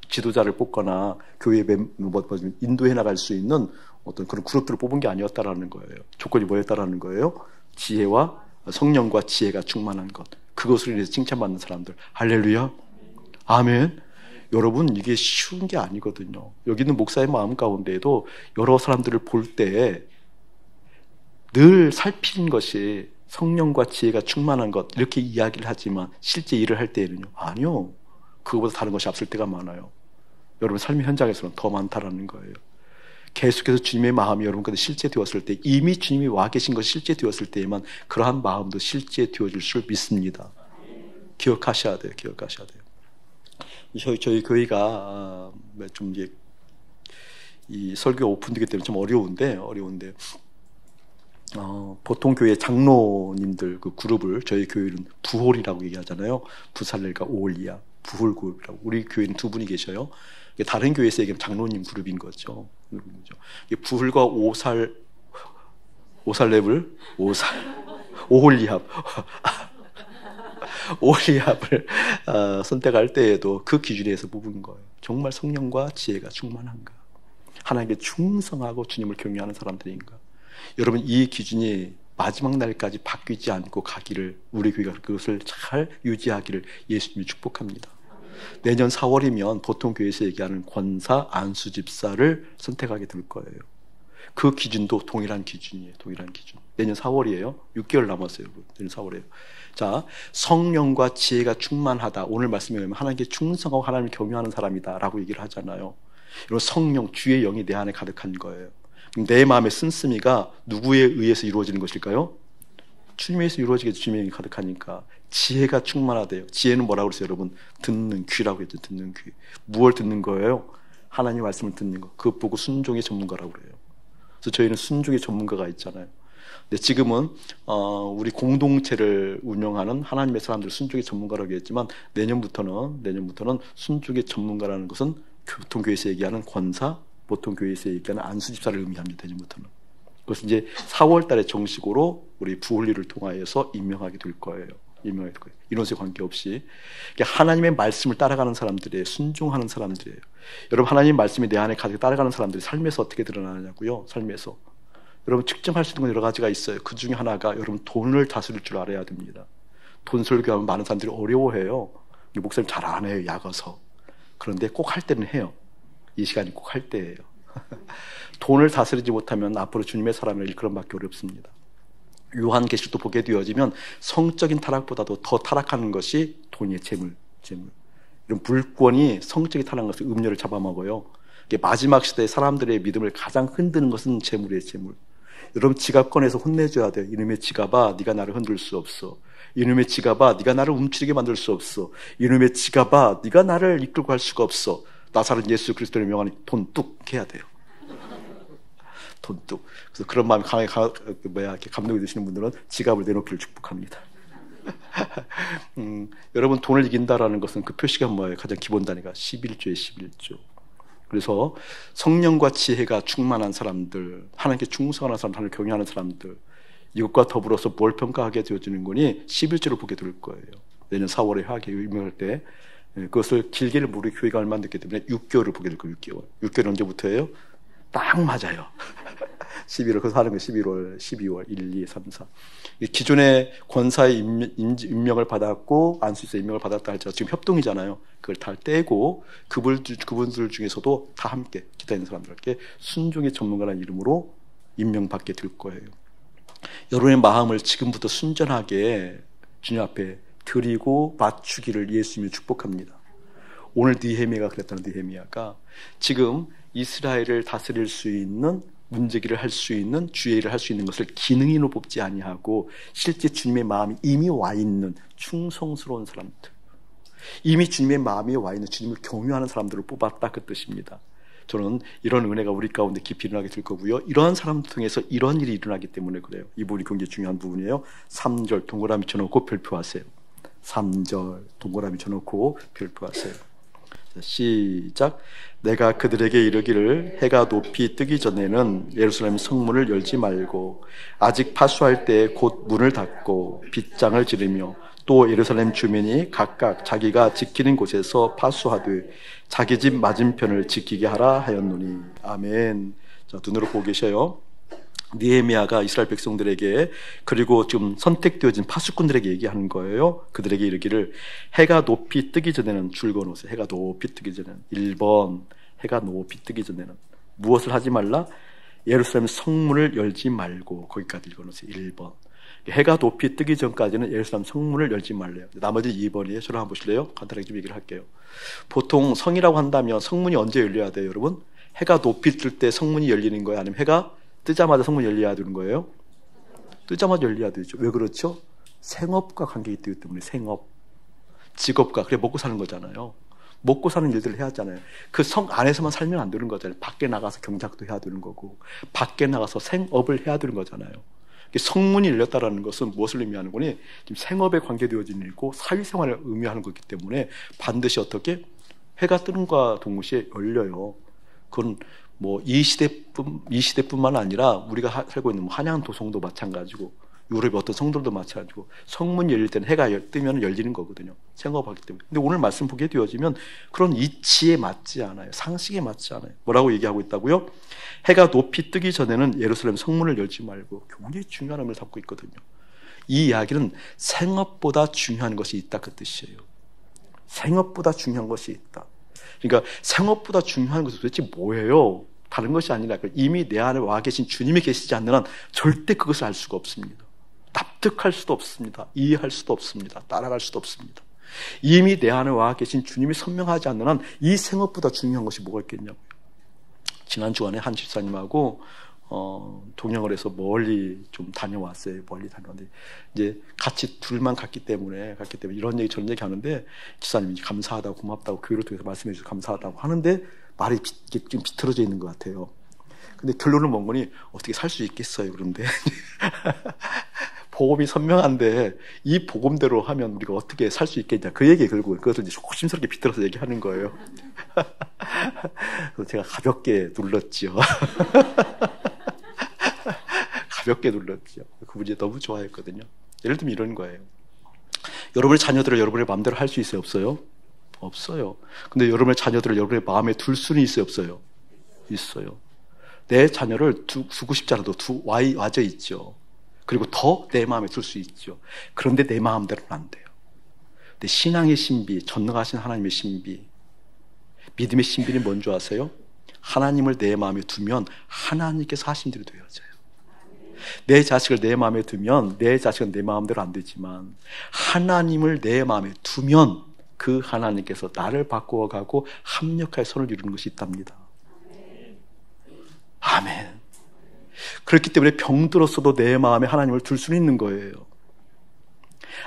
지도자를 뽑거나 교회에 인도해 나갈 수 있는 어떤 그런 그룹들을 뽑은 게 아니었다라는 거예요. 조건이 뭐였다라는 거예요? 지혜와 성령과 지혜가 충만한 것. 그것으로 인해서 칭찬받는 사람들. 할렐루야. 아멘. 여러분, 이게 쉬운 게 아니거든요. 여기 있는 목사의 마음 가운데에도 여러 사람들을 볼 때 늘 살피는 것이 성령과 지혜가 충만한 것, 이렇게 이야기를 하지만 실제 일을 할 때에는요, 아니요. 그거보다 다른 것이 앞설 때가 많아요. 여러분 삶의 현장에서는 더 많다라는 거예요. 계속해서 주님의 마음이 여러분 가운데 실제되었을 때, 이미 주님이 와 계신 것이 실제되었을 때에만 그러한 마음도 실제되어질 줄 믿습니다. 기억하셔야 돼요. 기억하셔야 돼요. 저희 교회가 좀 이제 이 설교가 오픈되기 때문에 좀 어려운데 보통 교회 장로님들 그 그룹을 저희 교회는 부홀이라고 얘기하잖아요. 부살렐과 오홀리아 부홀 그룹이라고. 우리 교회는 2분이 계셔요. 다른 교회에서 얘기하면 장로님 그룹인 거죠. 부홀과 오홀리합 오홀리합을 선택할 때에도 그 기준에서 뽑은 거예요. 정말 성령과 지혜가 충만한가, 하나님께 충성하고 주님을 경외하는 사람들인가. 여러분, 이 기준이 마지막 날까지 바뀌지 않고 가기를, 우리 교회가 그것을 잘 유지하기를 예수님이 축복합니다. 내년 4월이면 보통 교회에서 얘기하는 권사 안수 집사를 선택하게 될 거예요. 그 기준도 동일한 기준이에요. 동일한 기준. 내년 4월이에요. 6개월 남았어요. 내년 4월이에요. 자, 성령과 지혜가 충만하다. 오늘 말씀에 의하면 하나님께 충성하고 하나님을 경외하는 사람이다 라고 얘기를 하잖아요. 여러분, 성령, 주의 영이 내 안에 가득한 거예요. 내 마음의 씀씀이가 누구에 의해서 이루어지는 것일까요? 주님에 의해서 이루어지게 주님의 영이 가득하니까 지혜가 충만하대요. 지혜는 뭐라고 그랬어요, 여러분? 듣는 귀라고 했죠. 듣는 귀. 무엇을 듣는 거예요? 하나님의 말씀을 듣는 거. 그것 보고 순종의 전문가라고 그래요. 그래서 저희는 순종의 전문가가 있잖아요. 근데 지금은 우리 공동체를 운영하는 하나님의 사람들 순종의 전문가라고 했지만 내년부터는 순종의 전문가라는 것은 보통교회에서 얘기하는 권사, 보통교회에서 얘기하는 안수집사를 의미합니다. 내년부터는. 그것은 이제 4월 달에 정식으로 우리 부홀리를 통하여서 임명하게 될 거예요. 인원수에 관계없이. 하나님의 말씀을 따라가는 사람들이에요. 순종하는 사람들이에요. 여러분, 하나님의 말씀이 내 안에 가득 따라가는 사람들이 삶에서 어떻게 드러나냐고요? 삶에서. 여러분, 측정할 수 있는 건 여러 가지가 있어요. 그 중에 하나가 여러분 돈을 다스릴 줄 알아야 됩니다. 돈 설교하면 많은 사람들이 어려워해요. 목사님 잘 안 해요, 약어서. 그런데 꼭 할 때는 해요. 이 시간이 꼭 할 때예요. 돈을 다스리지 못하면 앞으로 주님의 사람을 일컬음받기 어렵습니다. 요한계시록도 보게 되어지면 성적인 타락보다도 더 타락하는 것이 돈의 재물. 이런 물권이 성적인 타락한 것을 음료를 잡아먹어요. 마지막 시대에 사람들의 믿음을 가장 흔드는 것은 재물이에요. 재물. 여러분, 지갑 꺼내서 혼내줘야 돼요. 이놈의 지갑아, 네가 나를 흔들 수 없어. 이놈의 지갑아, 네가 나를 움츠리게 만들 수 없어. 이놈의 지갑아, 네가 나를 이끌고 갈 수가 없어. 나사렛 예수 그리스도를 명하니 돈 뚝 해야 돼요. 돈 뚝. 그래서 그런 마음이 강하게 감동이 되시는 분들은 지갑을 내놓기를 축복합니다. 여러분 돈을 이긴다라는 것은 그 표시가 뭐예요? 가장 기본 단위가 11조에 11조. 그래서 성령과 지혜가 충만한 사람들, 하나님께 충성하는 사람들, 하나님을 경외하는 사람들, 이것과 더불어서 뭘 평가하게 되어지는 거니 11조를 보게 될 거예요. 내년 4월에 하게 유명할 때 그것을 길게는 모르 교회가 얼마 안 됐기 때문에 6개월을 보게 될 거예요. 6개월. 6개월 언제부터예요? 딱 맞아요. 11월, 그래서 하는 거 11월, 12월, 1, 2, 3, 4. 기존의 권사의 임명을 받았고, 안수에서 임명을 받았다 할지라도 지금 협동이잖아요. 그걸 다 떼고, 그분들 중에서도 다 함께, 기타 있는 사람들께 순종의 전문가라는 이름으로 임명받게 될 거예요. 여러분의 마음을 지금부터 순전하게 주님 앞에 드리고 맞추기를 예수님이 축복합니다. 오늘 느헤미야가 그랬다는 느헤미야가 지금 이스라엘을 다스릴 수 있는 문제기를 할 수 있는 주의 일을 할 수 있는 것을 기능인으로 뽑지 아니하고 실제 주님의 마음이 이미 와 있는 충성스러운 사람들, 이미 주님의 마음이 와 있는 주님을 경유하는 사람들을 뽑았다 그 뜻입니다. 저는 이런 은혜가 우리 가운데 깊이 일어나게 될 거고요. 이러한 사람들 통해서 이런 일이 일어나기 때문에 그래요. 이 부분이 굉장히 중요한 부분이에요. 3절 동그라미 쳐놓고 별표하세요. 3절 동그라미 쳐놓고 별표하세요. 시작. 내가 그들에게 이르기를 해가 높이 뜨기 전에는 예루살렘 성문을 열지 말고 아직 파수할 때 곧 문을 닫고 빗장을 지르며 또 예루살렘 주민이 각각 자기가 지키는 곳에서 파수하되 자기 집 맞은편을 지키게 하라 하였노니. 아멘. 자, 눈으로 보고 계셔요. 느헤미야가 이스라엘 백성들에게 그리고 지금 선택되어진 파수꾼들에게 얘기하는 거예요. 그들에게 이르기를 해가 높이 뜨기 전에는 줄 그어놓으세요. 해가 높이 뜨기 전에는 1번 해가 높이 뜨기 전에는 무엇을 하지 말라? 예루살렘 성문을 열지 말고 거기까지 읽어놓으세요. 1번 해가 높이 뜨기 전까지는 예루살렘 성문을 열지 말래요. 나머지 2번이에요. 저를 한번 보실래요? 간단하게 좀 얘기를 할게요. 보통 성이라고 한다면 성문이 언제 열려야 돼요, 여러분? 해가 높이 뜰 때 성문이 열리는 거예요? 아니면 해가 뜨자마자 성문이 열려야 되는 거예요? 뜨자마자 열려야 되죠. 왜 그렇죠? 생업과 관계가 있기 때문에. 생업, 직업과, 그래 먹고 사는 거잖아요. 먹고 사는 일들을 해야 하잖아요. 그 성 안에서만 살면 안 되는 거잖아요. 밖에 나가서 경작도 해야 되는 거고 밖에 나가서 생업을 해야 되는 거잖아요. 성문이 열렸다는 것은 무엇을 의미하는 거니? 지금 생업에 관계되어진 일이고 사회생활을 의미하는 거기 때문에 반드시 어떻게? 해가 뜨는과 동시에 열려요. 그건 뭐 이 시대뿐만 아니라 우리가 살고 있는 한양 도성도 마찬가지고 유럽의 어떤 성들도 마찬가지고 성문이 열릴 때는 해가 뜨면 열리는 거거든요. 생업하기 때문에. 근데 오늘 말씀 보게 되어지면 그런 이치에 맞지 않아요. 상식에 맞지 않아요. 뭐라고 얘기하고 있다고요? 해가 높이 뜨기 전에는 예루살렘 성문을 열지 말고. 굉장히 중요한 의미를 담고 있거든요. 이 이야기는 생업보다 중요한 것이 있다 그 뜻이에요. 생업보다 중요한 것이 있다. 그러니까 생업보다 중요한 것은 도대체 뭐예요? 다른 것이 아니라 이미 내 안에 와 계신 주님이 계시지 않는 한 절대 그것을 알 수가 없습니다. 납득할 수도 없습니다. 이해할 수도 없습니다. 따라갈 수도 없습니다. 이미 내 안에 와 계신 주님이 선명하지 않는 한 이 생업보다 중요한 것이 뭐가 있겠냐고요. 지난 주간에 한 집사님하고 동행을 해서 멀리 좀 다녀왔어요. 멀리 다녀왔는데 이제 같이 둘만 갔기 때문에 이런 얘기 저런 얘기 하는데 집사님이 감사하다고 고맙다고 교회를 통해서 말씀해 주셔서 감사하다고 하는데 말이 좀 비틀어져 있는 것 같아요. 근데 결론은 뭔 거니? 어떻게 살 수 있겠어요? 그런데 복음이 선명한데 이 복음대로 하면 우리가 어떻게 살 수 있겠냐? 그 얘기 결국 그것을 이제 조심스럽게 비틀어서 얘기하는 거예요. 그래서 제가 가볍게 눌렀죠. 가볍게 눌렀죠. 그분이 너무 좋아했거든요. 예를 들면 이런 거예요. 여러분의 자녀들을 여러분의 마음대로 할 수 있어요? 없어요? 없어요. 근데 여러분의 자녀들을 여러분의 마음에 둘 수는 있어요? 없어요? 있어요. 내 자녀를 두고 싶지 않아도 와져 있죠. 그리고 더 내 마음에 둘 수 있죠. 그런데 내 마음대로는 안 돼요. 내 신앙의 신비, 전능하신 하나님의 신비, 믿음의 신비는 뭔지 아세요? 하나님을 내 마음에 두면 하나님께서 하신 대로 되어져요. 내 자식을 내 마음에 두면 내 자식은 내 마음대로 안 되지만 하나님을 내 마음에 두면 그 하나님께서 나를 바꾸어가고 합력할 선을 이루는 것이 있답니다. 아멘. 그렇기 때문에 병들었어도 내 마음에 하나님을 둘 수는 있는 거예요.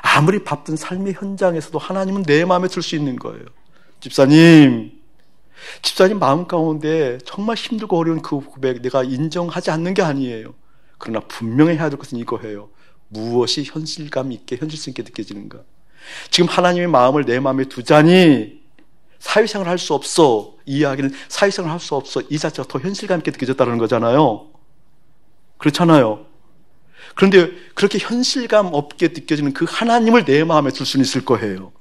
아무리 바쁜 삶의 현장에서도 하나님은 내 마음에 둘 수 있는 거예요. 집사님 마음 가운데 정말 힘들고 어려운 그 고백 내가 인정하지 않는 게 아니에요. 그러나 분명히 해야 될 것은 이거예요. 무엇이 현실감 있게 현실성 있게 느껴지는가? 지금 하나님의 마음을 내 마음에 두자니 사회생활을 할 수 없어. 이 이야기는 사회생활을 할 수 없어. 이 자체가 더 현실감 있게 느껴졌다는 거잖아요. 그렇잖아요. 그런데 그렇게 현실감 없게 느껴지는 그 하나님을 내 마음에 둘 수는 있을 거예요.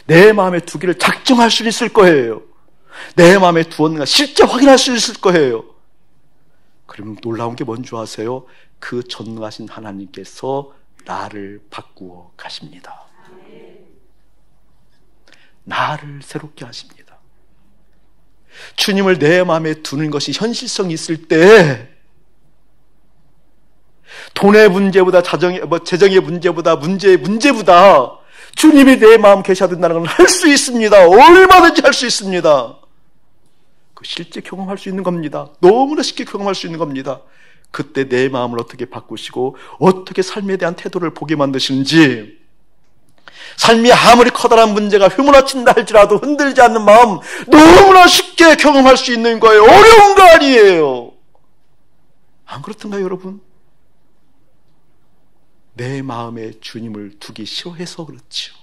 내 마음에 두기를 작정할 수 있을 거예요. 내 마음에 두었는가 실제 확인할 수 있을 거예요. 그러면 놀라운 게 뭔지 아세요? 그 전능하신 하나님께서 나를 바꾸어 가십니다. 나를 새롭게 하십니다. 주님을 내 마음에 두는 것이 현실성이 있을 때 돈의 문제보다 재정의 문제보다 주님이 내 마음 계셔야 된다는 건 할 수 있습니다. 얼마든지 할 수 있습니다. 그 실제 경험할 수 있는 겁니다. 너무나 쉽게 경험할 수 있는 겁니다. 그때 내 마음을 어떻게 바꾸시고 어떻게 삶에 대한 태도를 보게 만드시는지, 삶이 아무리 커다란 문제가 휘몰아친다 할지라도 흔들지 않는 마음 너무나 쉽게 경험할 수 있는 거예요. 어려운 거 아니에요. 안 그렇던가요, 여러분? 내 마음에 주님을 두기 싫어해서 그렇죠.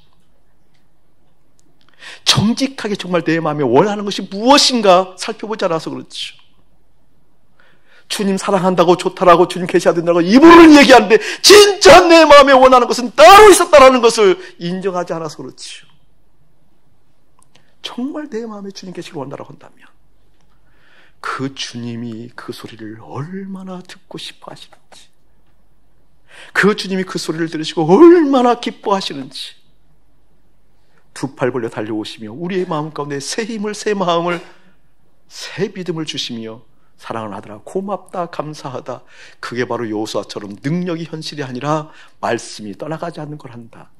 정직하게 정말 내 마음에 원하는 것이 무엇인가 살펴보지 않아서 그렇죠. 주님 사랑한다고 좋다라고 주님 계셔야 된다고 입으로는 얘기하는데 진짜 내 마음에 원하는 것은 따로 있었다라는 것을 인정하지 않아서 그렇죠. 정말 내 마음에 주님 계시길 원한다고 한다면 그 주님이 그 소리를 얼마나 듣고 싶어 하시는지, 그 주님이 그 소리를 들으시고 얼마나 기뻐하시는지, 두 팔 벌려 달려오시며 우리의 마음 가운데 새 힘을, 새 마음을, 새 믿음을 주시며 사랑을 하더라, 고맙다, 감사하다. 그게 바로 여호수아처럼 능력이 현실이 아니라 말씀이 떠나가지 않는 걸 한다.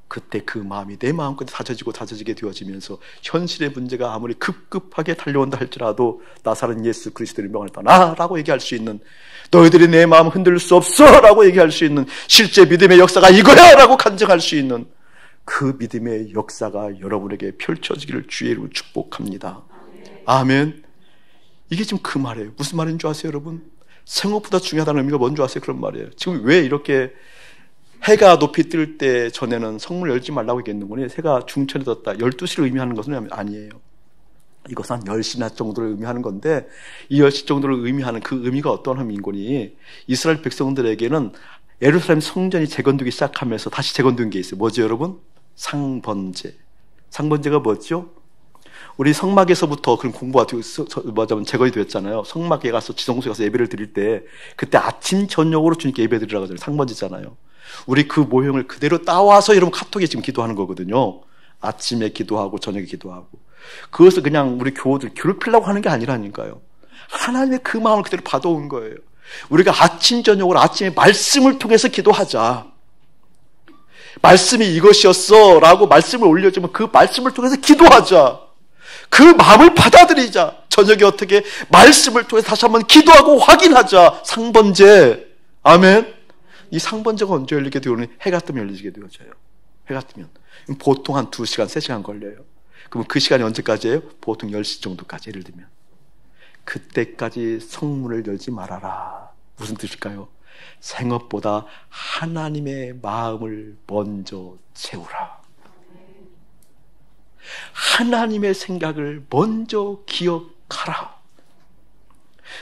그때 그 마음이 내 마음 끝에 다져지게 되어지면서 현실의 문제가 아무리 급급하게 달려온다 할지라도 나사렛 예수 그리스도의 명을 떠나라고 얘기할 수 있는, 너희들이 내 마음 흔들 수 없어 라고 얘기할 수 있는, 실제 믿음의 역사가 이거야 라고 간증할 수 있는 그 믿음의 역사가 여러분에게 펼쳐지기를 주의 이름으로 축복합니다. 아멘. 이게 지금 그 말이에요. 무슨 말인 줄 아세요, 여러분? 생업보다 중요하다는 의미가 뭔지 아세요? 그런 말이에요. 지금 왜 이렇게 해가 높이 뜰 때 전에는 성문을 열지 말라고 얘기했는군요. 해가 중천에 떴다, 12시를 의미하는 것은 아니에요. 이것은 한 10시나 정도를 의미하는 건데, 이 10시 정도를 의미하는 그 의미가 어떤 의미인거니, 이스라엘 백성들에게는 예루살렘 성전이 재건되기 시작하면서 다시 재건된 게 있어요. 뭐죠, 여러분? 상번제. 상번제가 뭐죠? 우리 성막에서부터 그런 공부가 제거이 되었잖아요. 성막에 가서 지성소에 가서 예배를 드릴 때 그때 아침 저녁으로 주님께 예배 드리라고 하잖아요. 상번제잖아요. 우리 그 모형을 그대로 따와서 여러분 카톡에 지금 기도하는 거거든요. 아침에 기도하고 저녁에 기도하고. 그것을 그냥 우리 교우들 괴롭히려고 하는 게 아니라니까요. 하나님의 그 마음을 그대로 받아온 거예요. 우리가 아침 저녁으로 아침에 말씀을 통해서 기도하자. 말씀이 이것이었어 라고 말씀을 올려주면 그 말씀을 통해서 기도하자. 그 마음을 받아들이자. 저녁에 어떻게 말씀을 통해서 다시 한번 기도하고 확인하자. 상번제. 아멘. 이 상번제가 언제 열리게 되오니? 해가 뜨면 열리게 되어져요. 해가 뜨면. 보통 한 2시간, 3시간 걸려요. 그럼 그 시간이 언제까지예요? 보통 10시 정도까지, 예를 들면. 그때까지 성문을 열지 말아라. 무슨 뜻일까요? 생업보다 하나님의 마음을 먼저 채우라. 하나님의 생각을 먼저 기억하라.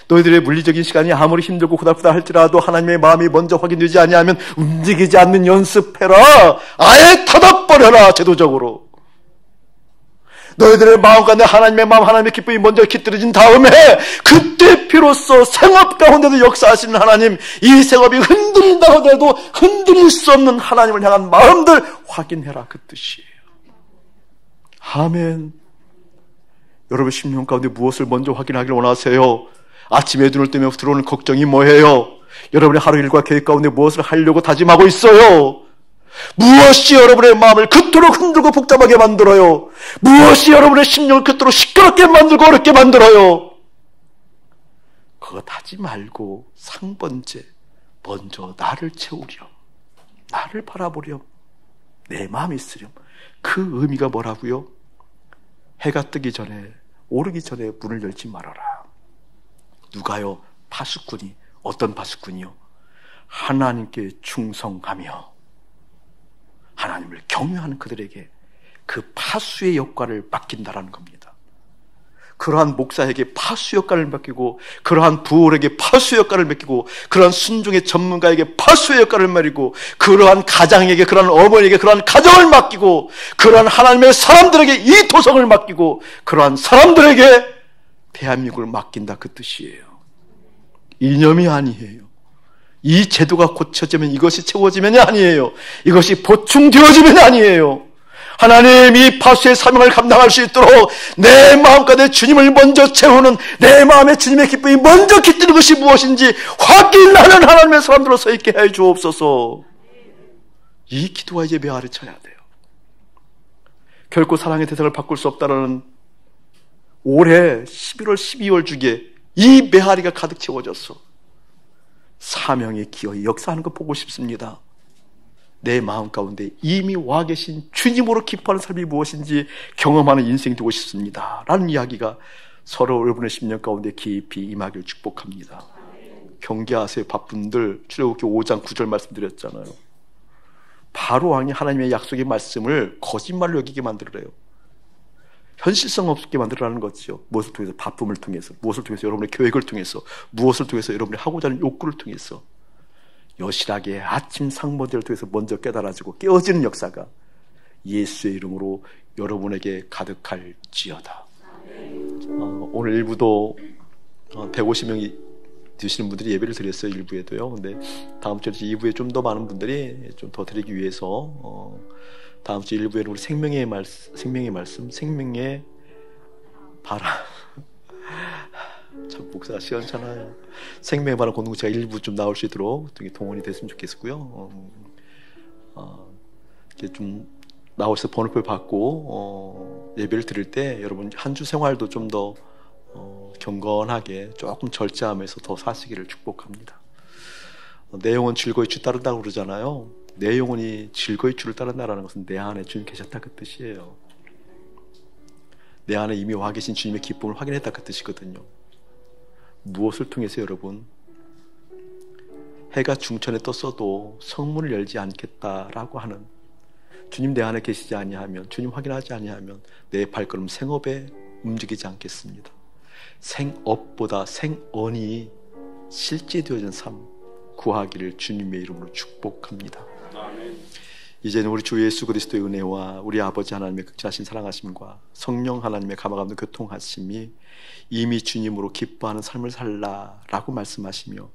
너희들의 물리적인 시간이 아무리 힘들고 후달후달 할지라도 하나님의 마음이 먼저 확인되지 아니하면 움직이지 않는 연습해라. 아예 닫아버려라. 제도적으로. 너희들의 마음 가운데 하나님의 마음, 하나님의 기쁨이 먼저 깃들어진 다음에 그때 비로소 생업 가운데도 역사하시는 하나님, 이 생업이 흔들린다 하더라도 흔들릴 수 없는 하나님을 향한 마음들 확인해라. 그 뜻이에요. 아멘. 여러분 심령 가운데 무엇을 먼저 확인하기를 원하세요? 아침에 눈을 뜨며 들어오는 걱정이 뭐예요? 여러분의 하루 일과 계획 가운데 무엇을 하려고 다짐하고 있어요? 무엇이 여러분의 마음을 그토록 흔들고 복잡하게 만들어요? 무엇이 여러분의 심령을 그토록 시끄럽게 만들고 어렵게 만들어요? 그것 하지 말고 상번제, 먼저 나를 채우렴, 나를 바라보렴, 내 마음이 있으렴. 그 의미가 뭐라고요? 해가 뜨기 전에, 오르기 전에 문을 열지 말아라. 누가요? 파수꾼이. 어떤 파수꾼이요? 하나님께 충성하며 하나님을 경외하는 그들에게 그 파수의 역할을 맡긴다라는 겁니다. 그러한 목사에게 파수 역할을 맡기고, 그러한 부울에게 파수 역할을 맡기고, 그러한 순종의 전문가에게 파수의 역할을 맡기고, 그러한 가장에게, 그러한 어머니에게 그러한 가정을 맡기고, 그러한 하나님의 사람들에게 이 도성을 맡기고, 그러한 사람들에게 대한민국을 맡긴다, 그 뜻이에요. 이념이 아니에요. 이 제도가 고쳐지면, 이것이 채워지면이 아니에요. 이것이 보충되어지면 아니에요. 하나님, 이 파수의 사명을 감당할 수 있도록 내 마음가운데 주님을 먼저 채우는, 내 마음에 주님의 기쁨이 먼저 깃드는 것이 무엇인지 확인하는 하나님의 사람들로 서 있게 해 주옵소서. 이 기도가 이제 메아리 쳐야 돼요. 결코 사랑의 대상을 바꿀 수 없다라는 올해 11월, 12월 주기에 이 메아리가 가득 채워졌어. 사명의 기어이 역사하는 거 보고 싶습니다. 내 마음 가운데 이미 와 계신 주님으로 기뻐하는 삶이 무엇인지 경험하는 인생이 되고 싶습니다 라는 이야기가 서로 여러분의 10년 가운데 깊이 임하길 축복합니다. 경계하세요. 바쁜들. 출애굽기 5장 9절 말씀드렸잖아요. 바로 왕이 하나님의 약속의 말씀을 거짓말로 여기게 만들으래요. 현실성 없게 만들어라는 거죠. 무엇을 통해서? 바쁨을 통해서, 무엇을 통해서? 여러분의 계획을 통해서, 무엇을 통해서? 여러분이 하고자 하는 욕구를 통해서. 여실하게 아침 상모들을 통해서 먼저 깨달아지고 깨어지는 역사가 예수의 이름으로 여러분에게 가득할지어다. 오늘 일부도 150명이 드시는 분들이 예배를 드렸어요. 일부에도요. 근데 다음 주에 2부에 좀 더 많은 분들이 좀 더 드리기 위해서 다음 주 1부에는 우리 생명의 말씀, 생명의 바람. 참 목사가 시원찮아요. 생명의 바람 공동체가 일부 좀 나올 수 있도록 동원이 됐으면 좋겠고요. 이렇게 좀 나오셔서 번호표 받고 예배를 드릴 때 여러분 한 주 생활도 좀 더 경건하게 조금 절제하면서 더 사시기를 축복합니다. 내 영혼 즐거이 주 따른다고 그러잖아요. 내 영혼이 즐거이 주를 따른다는 것은 내 안에 주님 계셨다, 그 뜻이에요. 내 안에 이미 와 계신 주님의 기쁨을 확인했다, 그 뜻이거든요. 무엇을 통해서 여러분? 해가 중천에 떴어도 성문을 열지 않겠다라고 하는, 주님 내 안에 계시지 아니하면, 주님 확인하지 아니하면 내 발걸음 생업에 움직이지 않겠습니다. 생업보다 생언이 실제되어진 삶 구하기를 주님의 이름으로 축복합니다. 아멘. 이제는 우리 주 예수 그리스도의 은혜와 우리 아버지 하나님의 극진하신 사랑하심과 성령 하나님의 감화감동 교통하심이 이미 주님으로 기뻐하는 삶을 살라라고 말씀하시며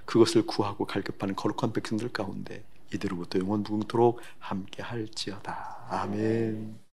그것을 구하고 갈급하는 거룩한 백성들 가운데 이대로부터 영원 무궁토록 함께 할지어다. 아멘.